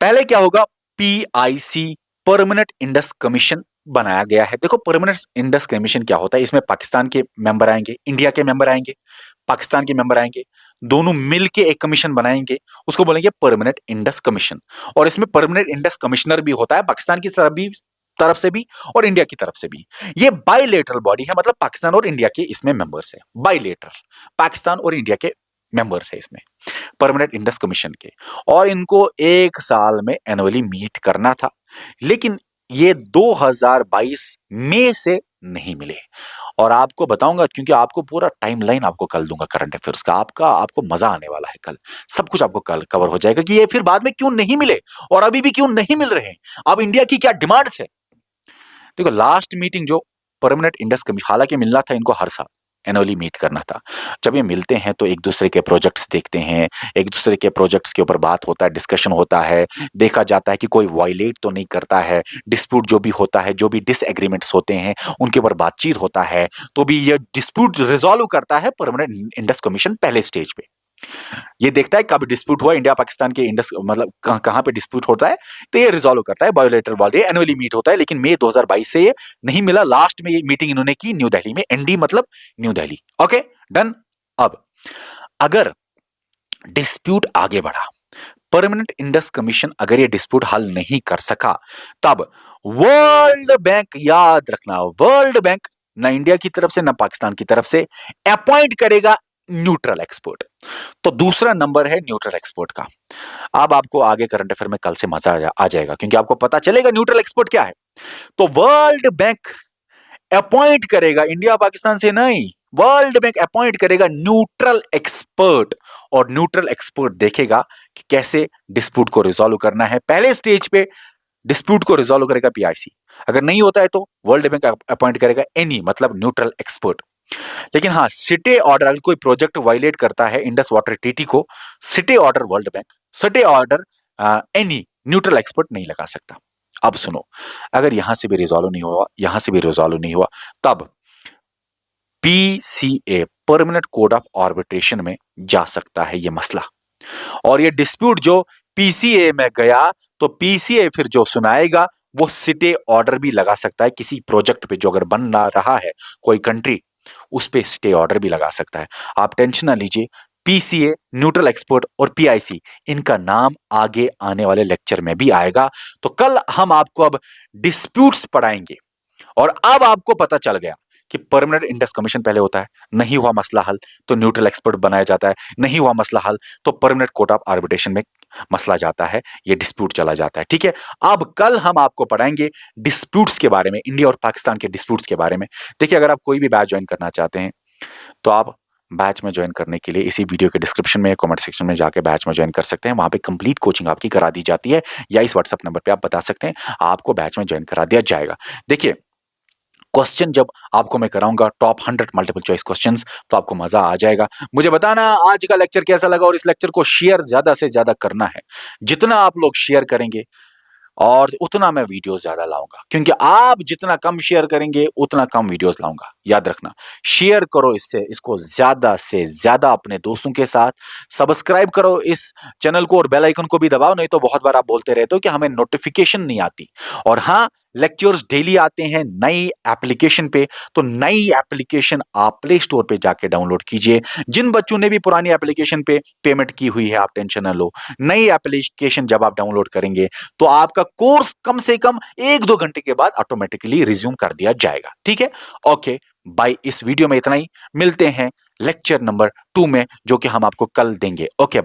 पहले क्या होगा? पीआईसी, परमानेंट इंडस कमीशन बनाया गया है। देखो, परमानेंट इंडस कमीशन क्या होता है? इसमें पाकिस्तान के मेंबर आएंगे, इंडिया के मेंबर आएंगे, पाकिस्तान के मेंबर आएंगे, दोनों मिलके एक कमीशन बनाएंगे, उसको बोलेंगे परमानेंट इंडस कमीशन। और इसमें परमानेंट इंडस कमिश्नर भी होता है, पाकिस्तान की तरफ से भी और इंडिया की तरफ से भी। ये बाइलेटरल बॉडी है, मतलब पाकिस्तान और इंडिया के इसमें मेंबर्स है। बाइलेटरल, पाकिस्तान और इंडिया के मेंबर्स है इसमें परमानेंट इंडस कमीशन के। और इनको 1 साल में एनुअली मीट करना था, लेकिन ये 2022 मई से नहीं मिले। और आपको बताऊंगा, क्योंकि आपको पूरा टाइमलाइन आपको कल दूंगा करंट अफेयर्स का, आपको मजा आने वाला है कल। सब कुछ आपको कल कवर हो जाएगा कि ये फिर बाद में क्यों नहीं मिले और अभी भी क्यों नहीं मिल रहे हैं, अब इंडिया की क्या डिमांड्स है। देखो, लास्ट मीटिंग जो परमानेंट इंडस कमीशन, हालांकि मिलना था इनको हर साल, एनुअली मीट करना था। जब ये मिलते हैं तो एक दूसरे के प्रोजेक्ट्स देखते हैं, एक दूसरे के प्रोजेक्ट्स के ऊपर बात होता है, डिस्कशन होता है, देखा जाता है कि कोई वायलेट तो नहीं करता है। डिस्प्यूट जो भी होता है, जो भी डिसएग्रीमेंट्स होते हैं, उनके ऊपर बातचीत होता है, तो भी ये डिस्प्यूट रिजॉल्व करता है परमानेंट इंडस कमीशन पहले स्टेज पे। ये देखता है कब डिस्प्यूट हुआ इंडिया पाकिस्तान के, इंडस मतलब कहां पे डिस्प्यूट होता है, तो ये रिजॉल्व करता है। बायोलेटरल बॉडी एनुअली मीट होता है, लेकिन मई 2022 से ये नहीं मिला। लास्ट में ये मीटिंग इन्होंने की न्यू दिल्ली में, एनडी मतलब न्यू दिल्ली। Okay, done. अब अगर डिस्प्यूट आगे बढ़ा, परमानेंट इंडस कमीशन अगर ये डिस्प्यूट हल नहीं कर सका, तब वर्ल्ड बैंक, याद रखना, वर्ल्ड बैंक ना इंडिया की तरफ से ना पाकिस्तान की तरफ से अपॉइंट करेगा न्यूट्रल एक्सपर्ट। तो दूसरा नंबर है न्यूट्रल एक्सपर्ट का। अब आपको आगे करंट अफेयर में कल से मजा आ जाएगा, क्योंकि आपको पता चलेगा न्यूट्रल एक्सपर्ट क्या है। तो वर्ल्ड बैंक अपॉइंट करेगा, इंडिया पाकिस्तान से नहीं, वर्ल्ड बैंक अपॉइंट करेगा न्यूट्रल एक्सपर्ट। और न्यूट्रल एक्सपर्ट देखेगा कि कैसे डिस्प्यूट को रिजॉल्व करना है। पहले स्टेज पे डिस्प्यूट को रिजॉल्व करेगा पीआईसी, अगर नहीं होता है तो वर्ल्ड बैंक अपॉइंट करेगा एनी मतलब न्यूट्रल एक्सपर्ट। लेकिन हाँ, सिटे ऑर्डर, अगर कोई प्रोजेक्ट वायलेट करता है इंडस वाटर ट्रीटी को, setae order world bank, setae order any neutral expert नहीं लगा सकता। अब सुनो, अगर यहां से भी रिजॉल्व नहीं हुआ, यहां से भी रिजॉल्व नहीं हुआ, तब PCA permanent court of arbitration में जा सकता है ये मसला। और ये डिस्प्यूट जो PCA में गया तो PCA फिर जो सुनाएगा वो स्टे ऑर्डर भी लगा सकता है किसी प्रोजेक्ट पे जो अगर बन रहा है कोई कंट्री, उस पे स्टे ऑर्डर भी लगा सकता है। आप टेंशन ना लीजिए, PCA, न्यूट्रल एक्सपर्ट और PIC इनका नाम आगे आने वाले लेक्चर में भी आएगा। तो कल हम आपको अब डिस्प्यूट्स पढ़ाएंगे और अब आपको पता चल गया कि परमानेंट इंडेक्स कमीशन पहले होता है, नहीं हुआ मसला हल तो न्यूट्रल एक्सपर्ट बनाया जाता है, नहीं हुआ मसला हल तो परमानेंट कोर्ट ऑफ आर्बिट्रेशन में मसला जाता है, ये डिस्प्यूट चला जाता है। ठीक है, अब कल हम आपको पढ़ाएंगे डिस्प्यूट्स के बारे में, इंडिया और पाकिस्तान के डिस्प्यूट्स के बारे में। देखिए, अगर आप कोई भी बैच ज्वाइन करना चाहते हैं तो आप बैच में ज्वाइन करने के लिए इसी वीडियो के डिस्क्रिप्शन में कमेंट सेक्शन में जाके बैच में ज्वाइन कर सकते हैं। वहां पे कंप्लीट कोचिंग आपकी करा दी जाती है, या इस व्हाट्सएप नंबर पे आप बता सकते हैं, आपको बैच में ज्वाइन करा दिया जाएगा। देखिए, क्वेश्चन जब आपको मैं कराऊंगा टॉप 100 मल्टीपल चॉइस क्वेश्चंस, तो आपको मजा आ जाएगा। मुझे बताना आज का लेक्चर कैसा लगा और इस लेक्चर को शेयर ज्यादा से ज्यादा करना है। जितना आप लोग शेयर करेंगे और उतना मैं वीडियोस ज्यादा लाऊंगा, क्योंकि आप जितना कम शेयर करेंगे उतना कम वीडियोस लाऊंगा। याद रखना, शेयर करो इसको ज्यादा से ज्यादा अपने दोस्तों के साथ। सब्सक्राइब करो इस चैनल को और बेल आइकन को भी दबाओ, नहीं तो बहुत बार आप बोलते रहते हो कि हमें नोटिफिकेशन नहीं आती। और हाँ, लेक्चर्स डेली आते हैं नई एप्लीकेशन पे, तो नई एप्लीकेशन आप प्ले स्टोर पे जाके डाउनलोड कीजिए। जिन बच्चों ने भी पुरानी एप्लीकेशन पे पेमेंट की हुई है, आप टेंशन ना लो, नई एप्लीकेशन जब आप डाउनलोड करेंगे तो आपका कोर्स कम से कम 1-2 घंटे के बाद ऑटोमेटिकली रिज्यूम कर दिया जाएगा। ठीक है, ओके बाय। इस वीडियो में इतना ही, मिलते हैं लेक्चर नंबर 2 में, जो कि हम आपको कल देंगे। Okay bye.